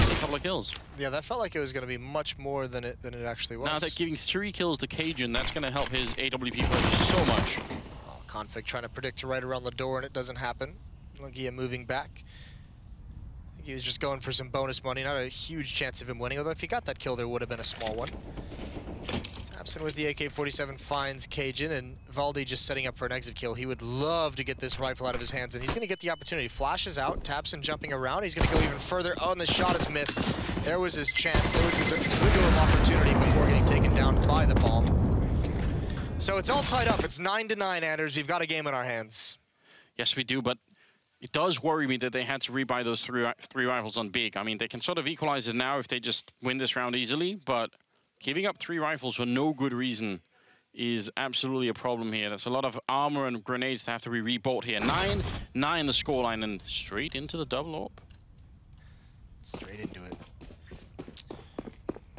easy couple of kills. Yeah, that felt like it was going to be much more than it actually was. Now they're giving 3 kills to Cajun. That's going to help his AWP player so much. Oh, Config trying to predict right around the door, and it doesn't happen. Lagia moving back. I think he was just going for some bonus money. Not a huge chance of him winning, although if he got that kill, there would have been a small one. Tabson with the AK-47 finds Cajun, and Valdi just setting up for an exit kill. He would love to get this rifle out of his hands, and he's going to get the opportunity. Flashes out, Tabson jumping around. He's going to go even further. Oh, and the shot is missed. There was his chance. There was his window of opportunity before getting taken down by the bomb. So it's all tied up. It's 9-9, Anders. We've got a game in our hands. Yes, we do, but it does worry me that they had to rebuy those three rifles on Big. I mean, they can sort of equalize it now if they just win this round easily, but giving up 3 rifles for no good reason is absolutely a problem here. That's a lot of armor and grenades to have to be rebought here. 9-9 the scoreline, and straight into the double AWP. Straight into it.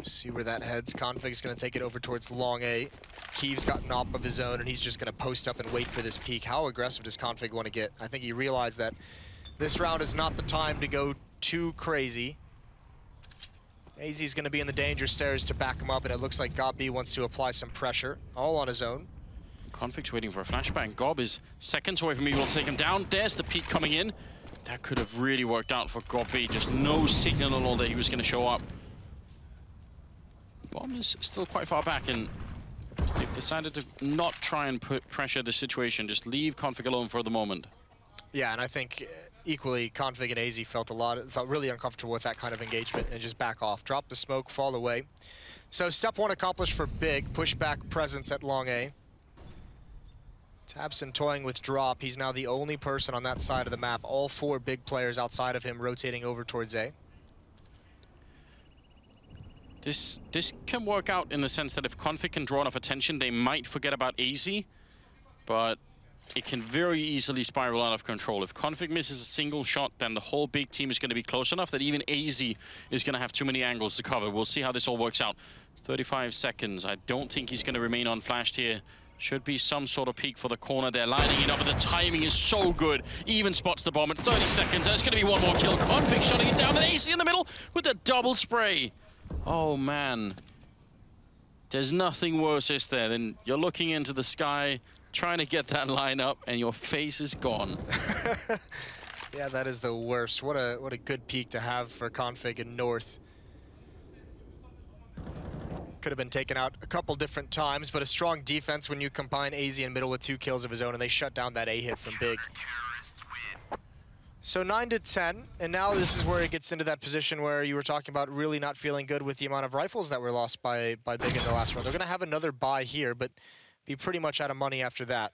See where that heads. Config's going to take it over towards long A. Kiev's got an AWP of his own, and he's just going to post up and wait for this peak. How aggressive does Config want to get? I think he realized that this round is not the time to go too crazy. AZ's going to be in the danger stairs to back him up, and it looks like Gob B wants to apply some pressure, all on his own. Config's waiting for a flashbang. Gob is seconds away from me. We'll take him down. There's the peak coming in. That could have really worked out for Gob B. Just no signal at all that he was going to show up. Bomb is still quite far back, and they've decided to not try and put pressure the situation. Just leave Config alone for the moment. Yeah, and I think equally Config and AZ felt really uncomfortable with that kind of engagement and just back off. Drop the smoke, fall away. So step 1 accomplished for Big. Pushback presence at long A. Tabson toying with drop. He's now the only person on that side of the map. All 4 Big players outside of him rotating over towards A. This can work out in the sense that if Config can draw enough attention, they might forget about AZ. But it can very easily spiral out of control. If Config misses a single shot, then the whole big team is going to be close enough that even AZ is going to have too many angles to cover. We'll see how this all works out. 35 seconds. I don't think he's going to remain unflashed here. Should be some sort of peek for the corner. They're lining it up, but the timing is so good. Even spots the bomb at 30 seconds. There's going to be one more kill. Config shutting it down, and AZ in the middle with the double spray. Oh, man. There's nothing worse, is there, than you're looking into the sky, trying to get that line up, and your face is gone. Yeah, that is the worst. What a good peek to have for Config in North. Could have been taken out a couple different times, but a strong defense when you combine AZ in middle with 2 kills of his own, and they shut down that A hit from Big. So 9-10, and now this is where it gets into that position where you were talking about really not feeling good with the amount of rifles that were lost by Big in the last round. They're going to have another buy here, but be pretty much out of money after that.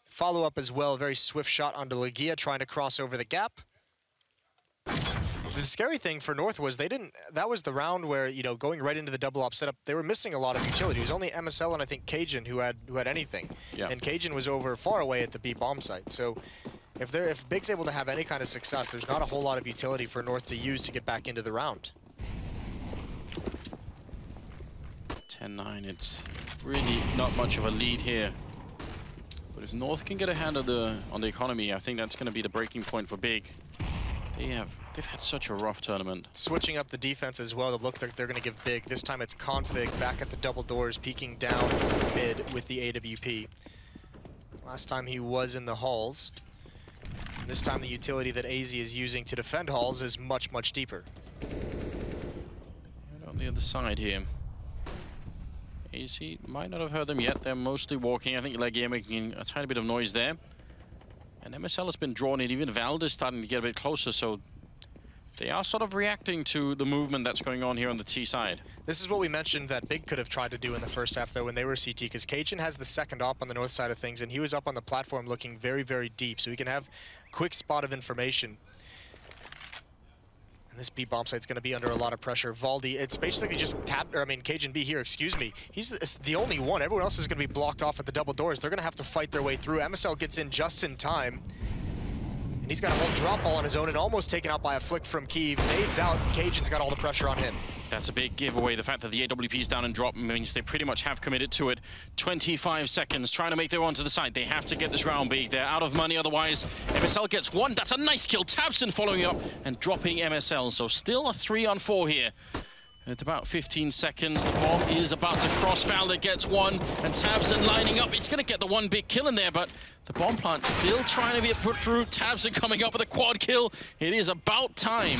Follow-up as well, very swift shot onto Legia, trying to cross over the gap. The scary thing for North was that was the round where, you know, going right into the double op setup, they were missing a lot of utility. It was only MSL and I think Cajun who had anything. Yeah. And Cajun was over far away at the B bomb site. So if Big's able to have any kind of success, there's not a whole lot of utility for North to use to get back into the round. 10-9, it's really not much of a lead here. But as North can get a hand on the economy, I think that's going to be the breaking point for Big. They've had such a rough tournament. Switching up the defense as well, the look that they're going to give Big. This time it's Config back at the double doors, peeking down mid with the AWP. Last time he was in the halls. And this time the utility that AZ is using to defend halls is much, much deeper. Right on the other side here. AZ might not have heard them yet. They're mostly walking. I think ELEAGUE making a tiny bit of noise there. And MSL has been drawn in. Even Vald is starting to get a bit closer, so they are sort of reacting to the movement that's going on here on the T side. This is what we mentioned that Big could have tried to do in the first half, though, when they were CT, because Cajun has the second op on the north side of things, and he was up on the platform looking very, very deep, so he can have quick spot of information. And this B bomb site's going to be under a lot of pressure. Valdi, it's basically just Cajun B here, excuse me. He's the only one. Everyone else is going to be blocked off at the double doors. They're going to have to fight their way through. MSL gets in just in time. And he's got a whole drop ball on his own and almost taken out by a flick from Kiev. Nades out, Cajun's got all the pressure on him. That's a big giveaway. The fact that the AWP is down and drop means they pretty much have committed to it. 25 seconds, trying to make their way onto the side. They have to get this round big. They're out of money otherwise. MSL gets one. That's a nice kill. Tabson following up and dropping MSL. So still a 3-on-4 here. At about 15 seconds, the bomb is about to cross. Valder gets one, and Tabson lining up. He's going to get the one big kill in there, but the bomb plant still trying to be put through. Tabson coming up with a quad kill. It is about time.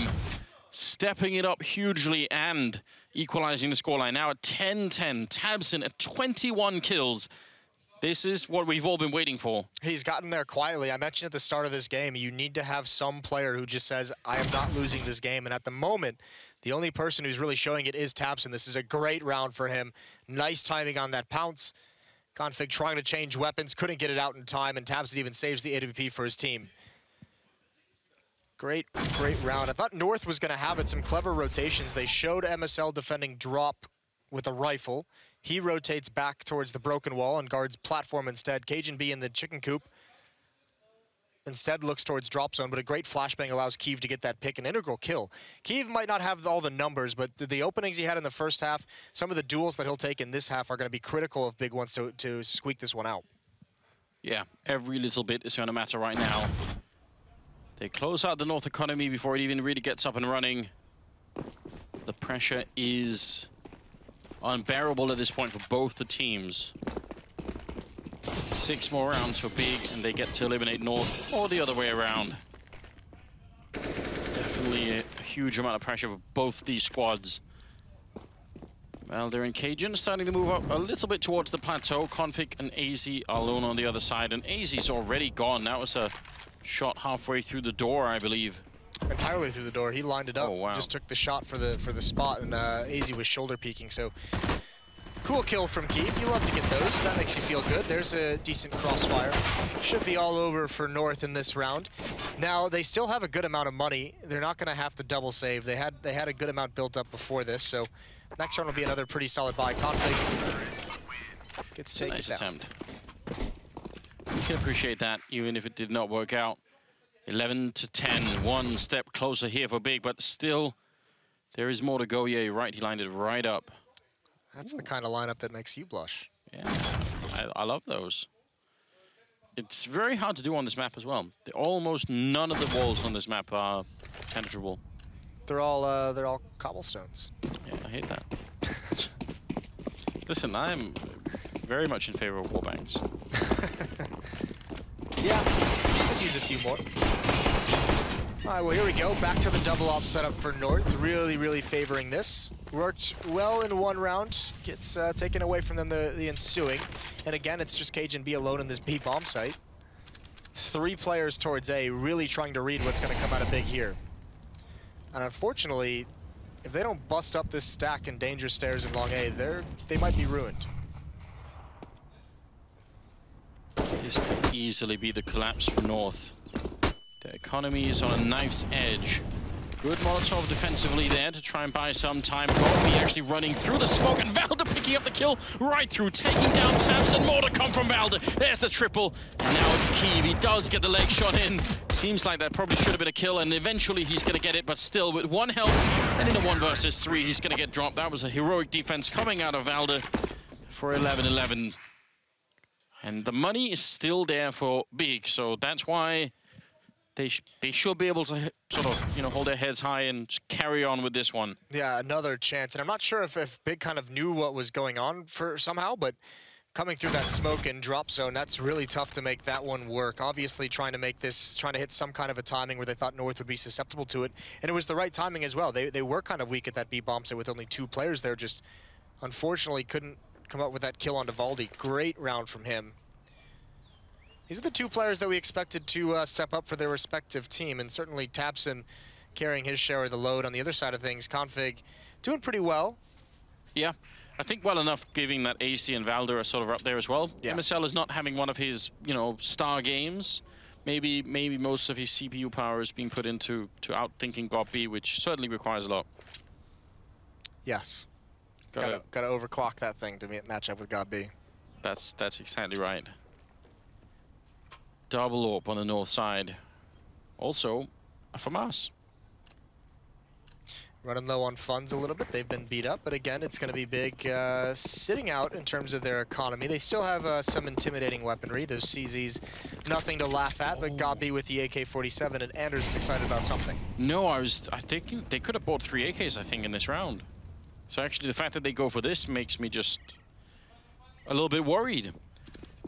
Stepping it up hugely and equalizing the scoreline. Now at 10-10, Tabson at 21 kills. This is what we've all been waiting for. He's gotten there quietly. I mentioned at the start of this game, you need to have some player who just says, I am not losing this game. And at the moment, the only person who's really showing it is Tabson. This is a great round for him. Nice timing on that pounce. Config trying to change weapons, couldn't get it out in time, and Tabson even saves the AWP for his team. Great round. I thought North was going to have it, some clever rotations. They showed MSL defending drop with a rifle. He rotates back towards the broken wall and guards platform instead. Cajun B in the chicken coop instead looks towards drop zone, but a great flashbang allows Kiev to get that pick, an integral kill. Kiev might not have all the numbers, but the openings he had in the first half, some of the duels that he'll take in this half are going to be critical if Big wants to squeak this one out. Yeah, every little bit is going to matter right now. They close out the North economy before it even really gets up and running. The pressure is unbearable at this point for both the teams. 6 more rounds for Big, and they get to eliminate North, or the other way around. Definitely a huge amount of pressure for both these squads. Valder and Cajun starting to move up a little bit towards the plateau. Config and AZ are alone on the other side, and AZ's already gone. That was a shot halfway through the door, I believe. Entirely through the door. He lined it up. Oh, wow. Just took the shot for the spot, and AZ was shoulder peeking. So cool kill from Kiev. You love to get those. That makes you feel good. There's a decent crossfire. Should be all over for North in this round. Now they still have a good amount of money. They're not going to have to double save. They had a good amount built up before this. So next round will be another pretty solid buy. Config gets taken down. Attempt. can appreciate that, even if it did not work out. 11 to 10, one step closer here for Big, but still, there is more to go. Yeah, you're right, he lined it right up. That's the kind of lineup that makes you blush. Yeah, I love those. It's very hard to do on this map as well. Almost none of the walls on this map are penetrable. They're all cobblestones. Yeah, I hate that. Listen, I'm very much in favor of wallbangs. Yeah, could use a few more. All right, well, here we go. Back to the double op setup for North. Really, really favoring this. Worked well in one round. Gets taken away from them the ensuing. And again, it's just cajunB alone in this B bomb site. 3 players towards A, really trying to read what's going to come out of Big here. And unfortunately, if they don't bust up this stack in danger stairs in long A, they might be ruined. This could easily be the collapse for North. The economy is on a knife's edge. Good Molotov defensively there to try and buy some time. Gobi actually running through the smoke, and Valder picking up the kill right through, taking down Tabs, and more to come from Valder. There's the triple, and now it's Keeve. He does get the leg shot in. Seems like that probably should have been a kill, and eventually he's going to get it, but still with 1 health, and in a 1 versus 3, he's going to get dropped. That was a heroic defense coming out of Valder for 11-11. And the money is still there for Big, so that's why they should be able to sort of, you know, hold their heads high and just carry on with this one. Yeah, another chance. And I'm not sure if Big kind of knew what was going on for somehow, but coming through that smoke and drop zone, that's really tough to make that one work. Obviously trying to hit some kind of a timing where they thought North would be susceptible to it. And it was the right timing as well. They were kind of weak at that B bomb set with only 2 players there. Just unfortunately couldn't come up with that kill on Valdi. Great round from him. These are the 2 players that we expected to step up for their respective team, and certainly Tapson carrying his share of the load. On the other side of things, Config doing pretty well. Yeah, I think well enough, giving that AC and Valder are sort of up there as well. Yeah. MSL is not having one of his, you know, star games. Maybe most of his CPU power is being put into outthinking GOP, which certainly requires a lot. Yes. Gotta overclock that thing to match up with GOP. That's exactly right. Double AWP on the north side. Also, a FAMAS. Running low on funds a little bit. They've been beat up, but again, it's going to be Big sitting out in terms of their economy. They still have some intimidating weaponry. Those CZs, nothing to laugh at, but GOP with the AK-47, and Anders is excited about something. No, I think they could have bought 3 AKs, I think, in this round. So actually, the fact that they go for this makes me just a little bit worried.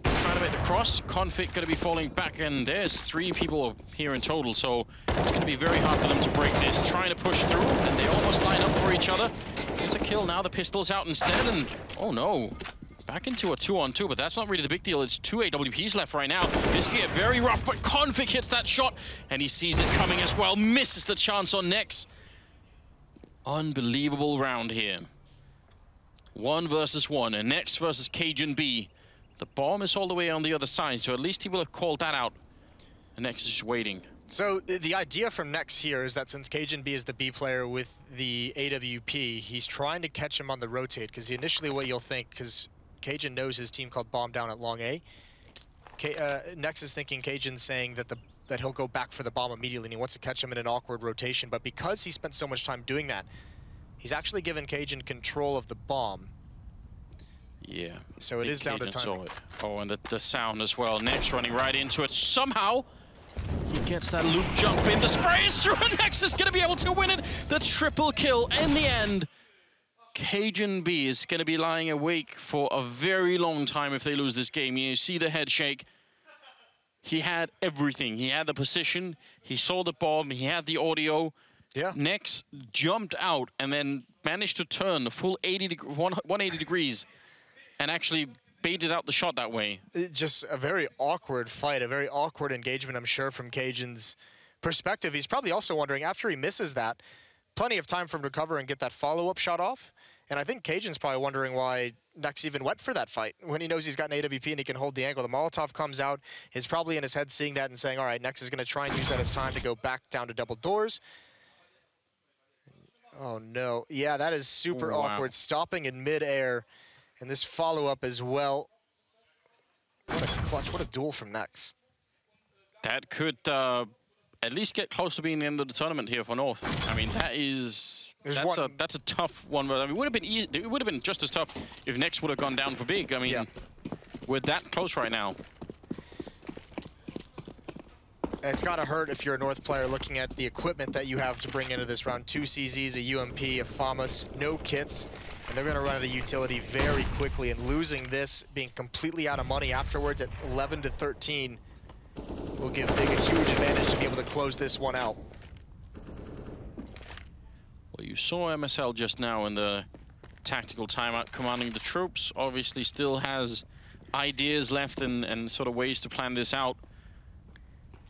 Trying to make the cross. Config going to be falling back, and there's 3 people here in total, so it's going to be very hard for them to break this. Trying to push through, and they almost line up for each other. There's a kill now. The pistol's out instead, and oh no. Back into a 2-on-2, but that's not really the big deal. It's 2 AWPs left right now. This can get very rough, but Config hits that shot, and he sees it coming as well. Misses the chance on Nex. Unbelievable round here. 1 versus 1, and Nex versus cajunB. The bomb is all the way on the other side, so at least he will have called that out. And Nex is just waiting. So the idea from Nex here is that since cajunB is the B player with the AWP, he's trying to catch him on the rotate, because initially what you'll think, because Cajun knows his team called bomb down at long A, Nex is thinking Cajun's saying that he'll go back for the bomb immediately, and he wants to catch him in an awkward rotation. But because he spent so much time doing that, he's actually given Cajun control of the bomb. Yeah. So it is down to timing. Oh, and the sound as well. Nex running right into it. Somehow, he gets that loop jump in. The spray is through, and Nex is going to be able to win it. The triple kill in the end. cajunB is going to be lying awake for a very long time if they lose this game. You see the head shake. He had everything. He had the position. He saw the bomb. He had the audio. Yeah. Nex jumped out and then managed to turn the full 180 degrees. And actually baited out the shot that way. Just a very awkward fight, a very awkward engagement, I'm sure, from Cajun's perspective. He's probably also wondering, after he misses that, plenty of time for him to recover and get that follow-up shot off. And I think Cajun's probably wondering why Nex even went for that fight when he knows he's got an AWP and he can hold the angle. The Molotov comes out, is probably in his head seeing that and saying, all right, Nex is going to try and use that as time to go back down to double doors. Oh, no. Yeah, that is super awkward. Stopping in midair. And this follow-up as well. What a clutch, what a duel from Nex. That could at least get close to being the end of the tournament here for North. I mean, that's a tough one. I mean, it would have been just as tough if Nex would have gone down for big. I mean, yeah. We're that close right now. It's gotta hurt if you're a North player looking at the equipment that you have to bring into this round. 2 CZs, a UMP, a FAMAS, no kits, and they're gonna run out of utility very quickly, and losing this, being completely out of money afterwards at 11 to 13, will give Big a huge advantage to be able to close this one out. Well, you saw MSL just now in the tactical timeout commanding the troops. Obviously still has ideas left and sort of ways to plan this out.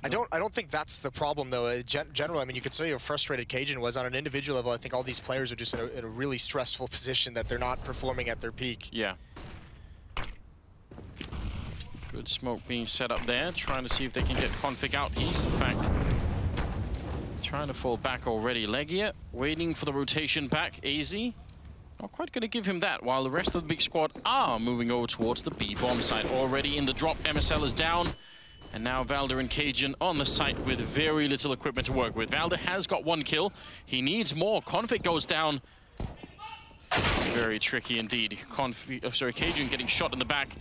I don't think that's the problem, though. Generally, I mean, you could say how frustrated Cajun was. On an individual level, I think all these players are just in a really stressful position that they're not performing at their peak. Yeah. Good smoke being set up there, trying to see if they can get Config out. He's, in fact, trying to fall back already. Legia waiting for the rotation back. AZ, not quite going to give him that, while the rest of the big squad are moving over towards the B-bomb site. Already in the drop, MSL is down. And now Valder and Cajun on the site with very little equipment to work with. Valder has got 1 kill. He needs more. Config goes down. It's very tricky indeed. Cajun getting shot in the back.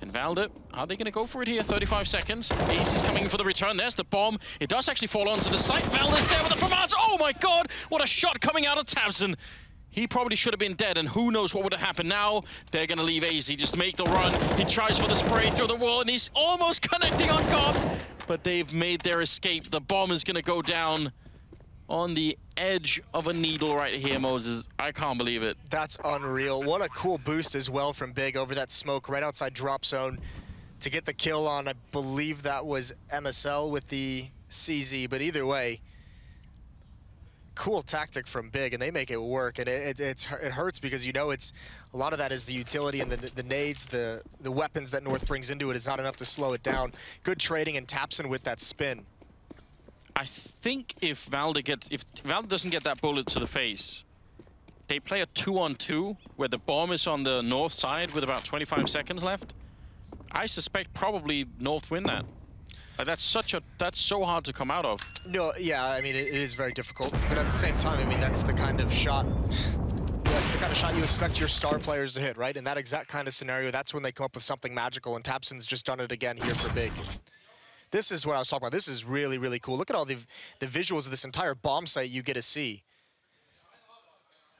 And Valder, are they going to go for it here? 35 seconds. Ace is coming in for the return. There's the bomb. It does actually fall onto the site. Valder's there with the FAMAS. Oh my god! What a shot coming out of Tabson. He probably should have been dead, and who knows what would have happened now. They're going to leave AZ, just make the run. He tries for the spray through the wall, and he's almost connecting on Goff. But they've made their escape. The bomb is going to go down on the edge of a needle right here, Moses. I can't believe it. That's unreal. What a cool boost as well from Big over that smoke right outside drop zone to get the kill on, I believe that was MSL with the CZ, but either way, cool tactic from Big, and they make it work, and it hurts because, you know, it's a lot of that is the utility and the nades, the weapons that North brings into it is not enough to slow it down. Good trading, and Tapson with that spin. I think if Valder doesn't get that bullet to the face, they play a 2-on-2 where the bomb is on the North side with about 25 seconds left. I suspect probably North win that. That's so hard to come out of. No, yeah, I mean, it is very difficult. But at the same time, I mean, that's the kind of shot you expect your star players to hit, right? In that exact kind of scenario, that's when they come up with something magical, and Tapson's just done it again here for Big. This is what I was talking about. This is really, really cool. Look at all the visuals of this entire bomb site you get to see.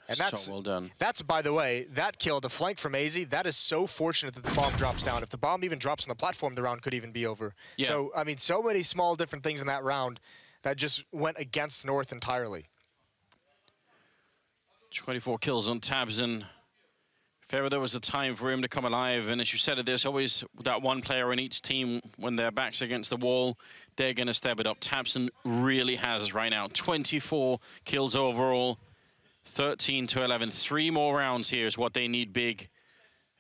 And that's so well done. That's, by the way, that kill, the flank from AZ, that is so fortunate that the bomb drops down. If the bomb even drops on the platform, the round could even be over. Yeah. So, I mean, so many small different things in that round that just went against North entirely. 24 kills on Tabson. If ever there was a time for him to come alive, and as you said, there's always that one player in each team when their back's against the wall, they're going to step it up. Tabson really has right now. 24 kills overall. 13 to 11. 3 more rounds here is what they need Big.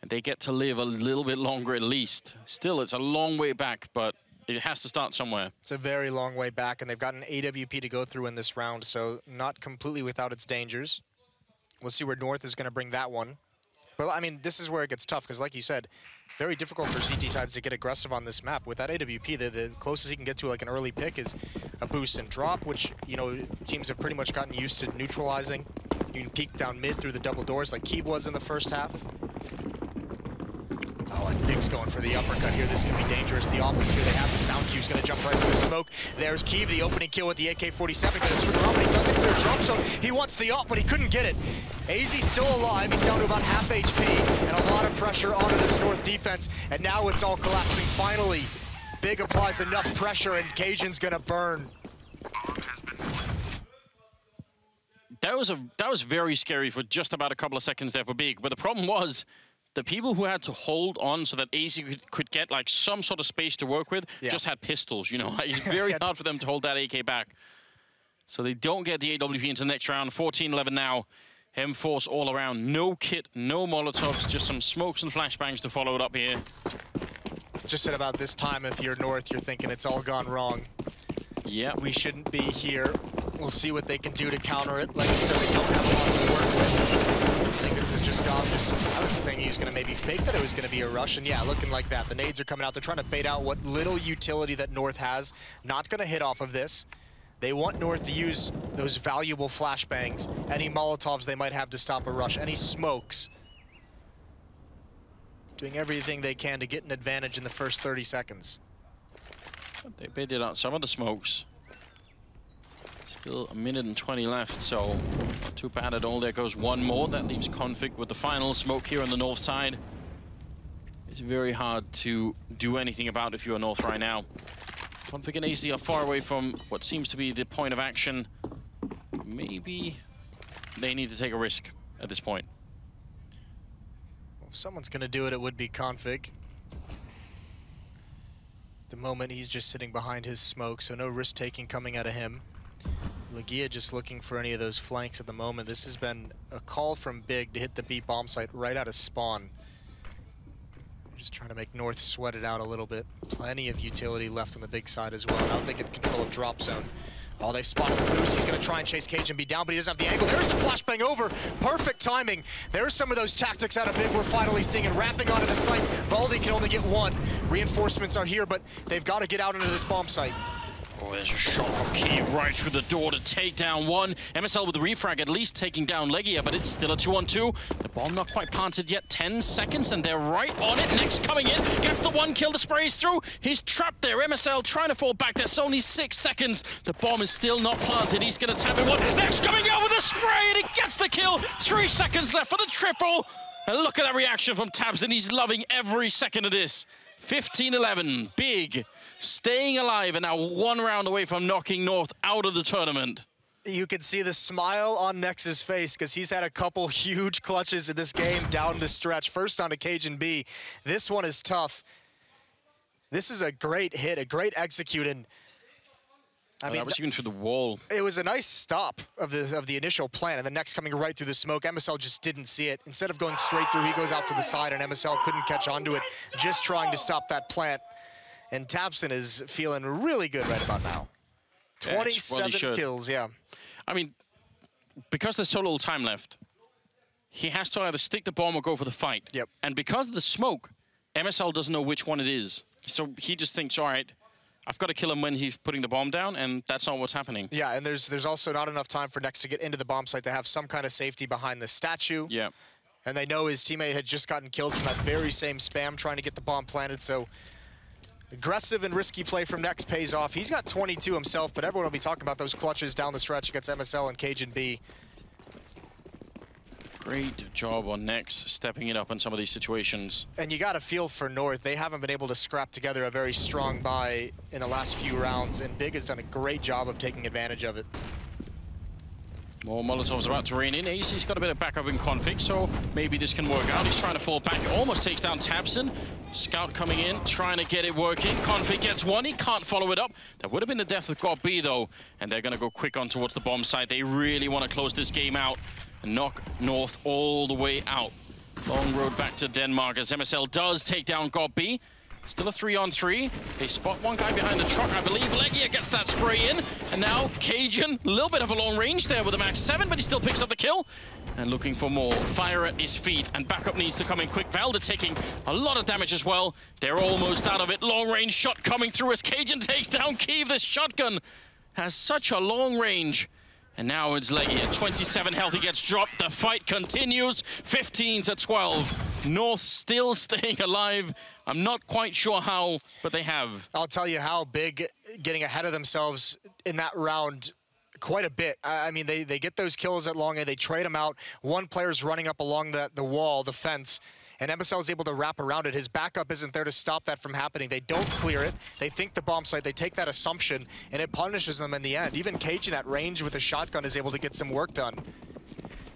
And they get to live a little bit longer at least. Still, it's a long way back, but it has to start somewhere. It's a very long way back, and they've got an AWP to go through in this round, so not completely without its dangers. We'll see where North is going to bring that one. But, I mean, this is where it gets tough, because like you said, very difficult for CT sides to get aggressive on this map. With that AWP, the closest he can get to like an early pick is a boost and drop, which, you know, teams have pretty much gotten used to neutralizing. You can peek down mid through the double doors like Keeb was in the first half. Oh, and Big's going for the uppercut here. This can be dangerous. The opposite here, they have the sound cue's going to jump right for the smoke. There's Keeb, the opening kill with the AK-47. Going to swing around, but he doesn't clear drop zone. He wants the up, but he couldn't get it. AZ's still alive. He's down to about half HP, and a lot of pressure onto this North defense. And now it's all collapsing. Finally, Big applies enough pressure, and Cajun's going to burn. That was very scary for just about a couple of seconds there for Big. But the problem was, the people who had to hold on so that AZ could get like some sort of space to work with just had pistols, you know. It's very hard for them to hold that AK back. So they don't get the AWP into the next round. 14-11 now. M-Force all around. No kit, no Molotovs, just some smokes and flashbangs to follow it up here. Just at about this time, if you're North, you're thinking it's all gone wrong. Yeah. We shouldn't be here. We'll see what they can do to counter it. Like I said, they don't have a lot to work with. I think this is just gone. I would saying he was going to maybe fake that it was going to be a rush, and yeah, looking like that. The nades are coming out. They're trying to bait out what little utility that North has. Not going to hit off of this. They want North to use those valuable flashbangs, any Molotovs they might have to stop a rush, any smokes. Doing everything they can to get an advantage in the first 30 seconds. They baited out some of the smokes. Still a minute and 20 left, so not too bad at all. There goes one more. That leaves Config with the final smoke here on the north side. It's very hard to do anything about if you are North right now. Config and AC are far away from what seems to be the point of action. Maybe they need to take a risk at this point. Well, if someone's going to do it, it would be Config. The moment he's just sitting behind his smoke, so no risk-taking coming out of him. ELEAGUE just looking for any of those flanks at the moment. This has been a call from Big to hit the B bomb site right out of spawn. Just trying to make North sweat it out a little bit. Plenty of utility left on the Big side as well. Now they get control of drop zone. Oh, they spotted the boost. He's going to try and chase Cage and be down, but he doesn't have the angle. There's the flashbang over. Perfect timing. There's some of those tactics out of Big we're finally seeing, and wrapping onto the site. Baldy can only get one. Reinforcements are here, but they've got to get out into this bomb site. Oh, there's a shot from Kiev right through the door to take down one. MSL with the refrag at least taking down ELEAGUE, but it's still a 2-on-2. The bomb not quite planted yet. 10 seconds, and they're right on it. Next coming in, gets the one kill, the spray is through. He's trapped there. MSL trying to fall back. There's only 6 seconds. The bomb is still not planted. He's going to tap in one. Next coming out with a spray, and he gets the kill. 3 seconds left for the triple. And look at that reaction from tabseN. He's loving every second of this. 15-11, Big, staying alive, and now 1 round away from knocking North out of the tournament. You can see the smile on Nex's face because he's had a couple huge clutches in this game down the stretch. First onto Cage and B. This one is tough. This is a great hit, a great execute, and I mean, that was even through the wall. It was a nice stop of the initial plan, and the next coming right through the smoke. MSL just didn't see it. Instead of going straight through, he goes out to the side, and MSL couldn't catch onto it, just trying to stop that plant. And tabseN is feeling really good right about now. 27 kills, yeah. I mean, because there's so little time left, he has to either stick the bomb or go for the fight. Yep. And because of the smoke, MSL doesn't know which one it is. So he just thinks, all right, I've got to kill him when he's putting the bomb down, and that's not what's happening. Yeah, and there's also not enough time for Nex to get into the bomb site to have some kind of safety behind the statue. Yeah. And they know his teammate had just gotten killed from that very same spam trying to get the bomb planted, so aggressive and risky play from Nex pays off. He's got 22 himself, but everyone will be talking about those clutches down the stretch against MSL and Cage and B. Great job on Nex, stepping it up in some of these situations. And you got to feel for North. They haven't been able to scrap together a very strong buy in the last few rounds, and Big has done a great job of taking advantage of it. More Molotovs about to rain in. AC's got a bit of backup in Config, so maybe this can work out. He's trying to fall back. Almost takes down tabseN. Scout coming in, trying to get it working. Config gets one. He can't follow it up. That would have been the death of GOB, though. And they're going to go quick on towards the bomb site. They really want to close this game out and knock North all the way out. Long road back to Denmark as MSL does take down GOB. Still a 3-on-3. They spot one guy behind the truck, I believe. ELEAGUE gets that spray in. And now Cajun, a little bit of a long range there with a max 7, but he still picks up the kill. And looking for more. Fire at his feet, and backup needs to come in quick. Valda taking a lot of damage as well. They're almost out of it. Long range shot coming through as Cajun takes down Kiev. This shotgun has such a long range. And now it's ELEAGUE at 27 health. He gets dropped. The fight continues. 15-12. North still staying alive. I'm not quite sure how, but they have. I'll tell you how. Big getting ahead of themselves in that round quite a bit. I mean, they get those kills at long A. They trade them out. One player's running up along the wall, the fence, and MSL is able to wrap around it. His backup isn't there to stop that from happening. They don't clear it. They think the bomb site. They take that assumption, and it punishes them in the end. Even Cajun at range with a shotgun is able to get some work done.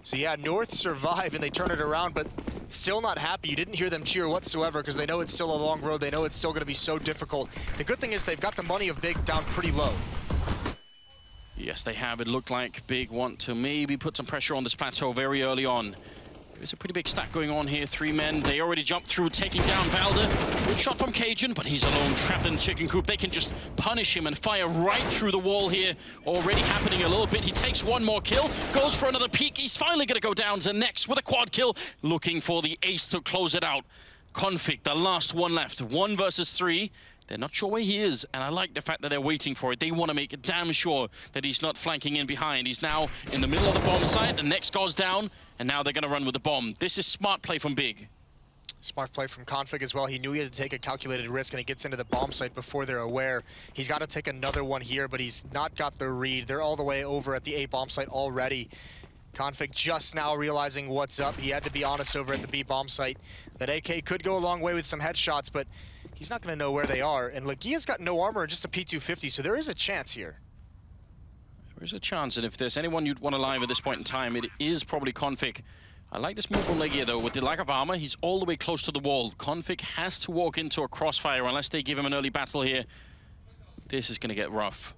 So yeah, North survive, and they turn it around, but still not happy. You didn't hear them cheer whatsoever because they know it's still a long road. They know it's still going to be so difficult. The good thing is they've got the money of Big down pretty low. Yes, they have. It looked like Big want to maybe put some pressure on this plateau very early on. There's a pretty big stack going on here. 3 men. They already jumped through, taking down Valder. Good shot from Cajun, but he's alone, trapped in the chicken coop. They can just punish him and fire right through the wall here. Already happening a little bit. He takes one more kill, goes for another peek. He's finally going to go down to Next with a quad kill, looking for the ace to close it out. Config, the last one left. 1 versus 3. They're not sure where he is, and I like the fact that they're waiting for it. They want to make damn sure that he's not flanking in behind. He's now in the middle of the bomb site. The Next goes down, and now they're going to run with the bomb. This is smart play from Big. Smart play from Config as well. He knew he had to take a calculated risk, and he gets into the bomb site before they're aware. He's got to take another one here, but he's not got the read. They're all the way over at the A bomb site already. Config just now realizing what's up. He had to be honest over at the B bomb site. That AK could go a long way with some headshots, but he's not going to know where they are. And Legia's got no armor and just a P250, so there is a chance here. There is a chance, and if there's anyone you'd want to live at this point in time, it is probably Config. I like this move from Legia, though. With the lack of armor, he's all the way close to the wall. Config has to walk into a crossfire unless they give him an early battle here. This is going to get rough.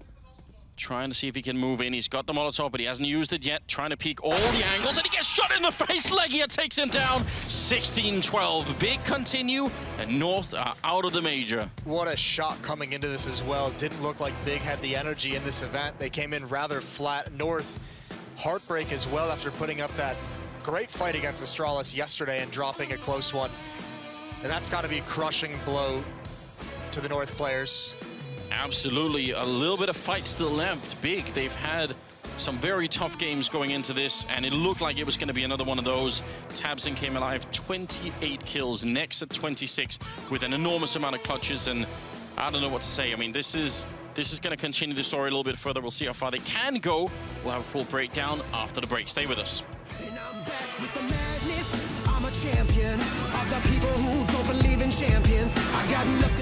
Trying to see if he can move in. He's got the Molotov, but he hasn't used it yet. Trying to peek all the angles, and he gets shot in the face. Legia takes him down. 16-12. Big continue, and North are out of the major. What a shot coming into this as well. Didn't look like Big had the energy in this event. They came in rather flat. North, heartbreak as well after putting up that great fight against Astralis yesterday and dropping a close one. And that's got to be a crushing blow to the North players. Absolutely. A little bit of fight still left. Big, they've had some very tough games going into this, and it looked like it was going to be another one of those. Tabson came alive, 28 kills, Next at 26 with an enormous amount of clutches, and I don't know what to say. I mean, this is going to continue the story a little bit further. We'll see how far they can go. We'll have a full breakdown after the break. Stay with us. And I'm back with the madness. I'm a champion of the people who don't believe in champions. I got nothing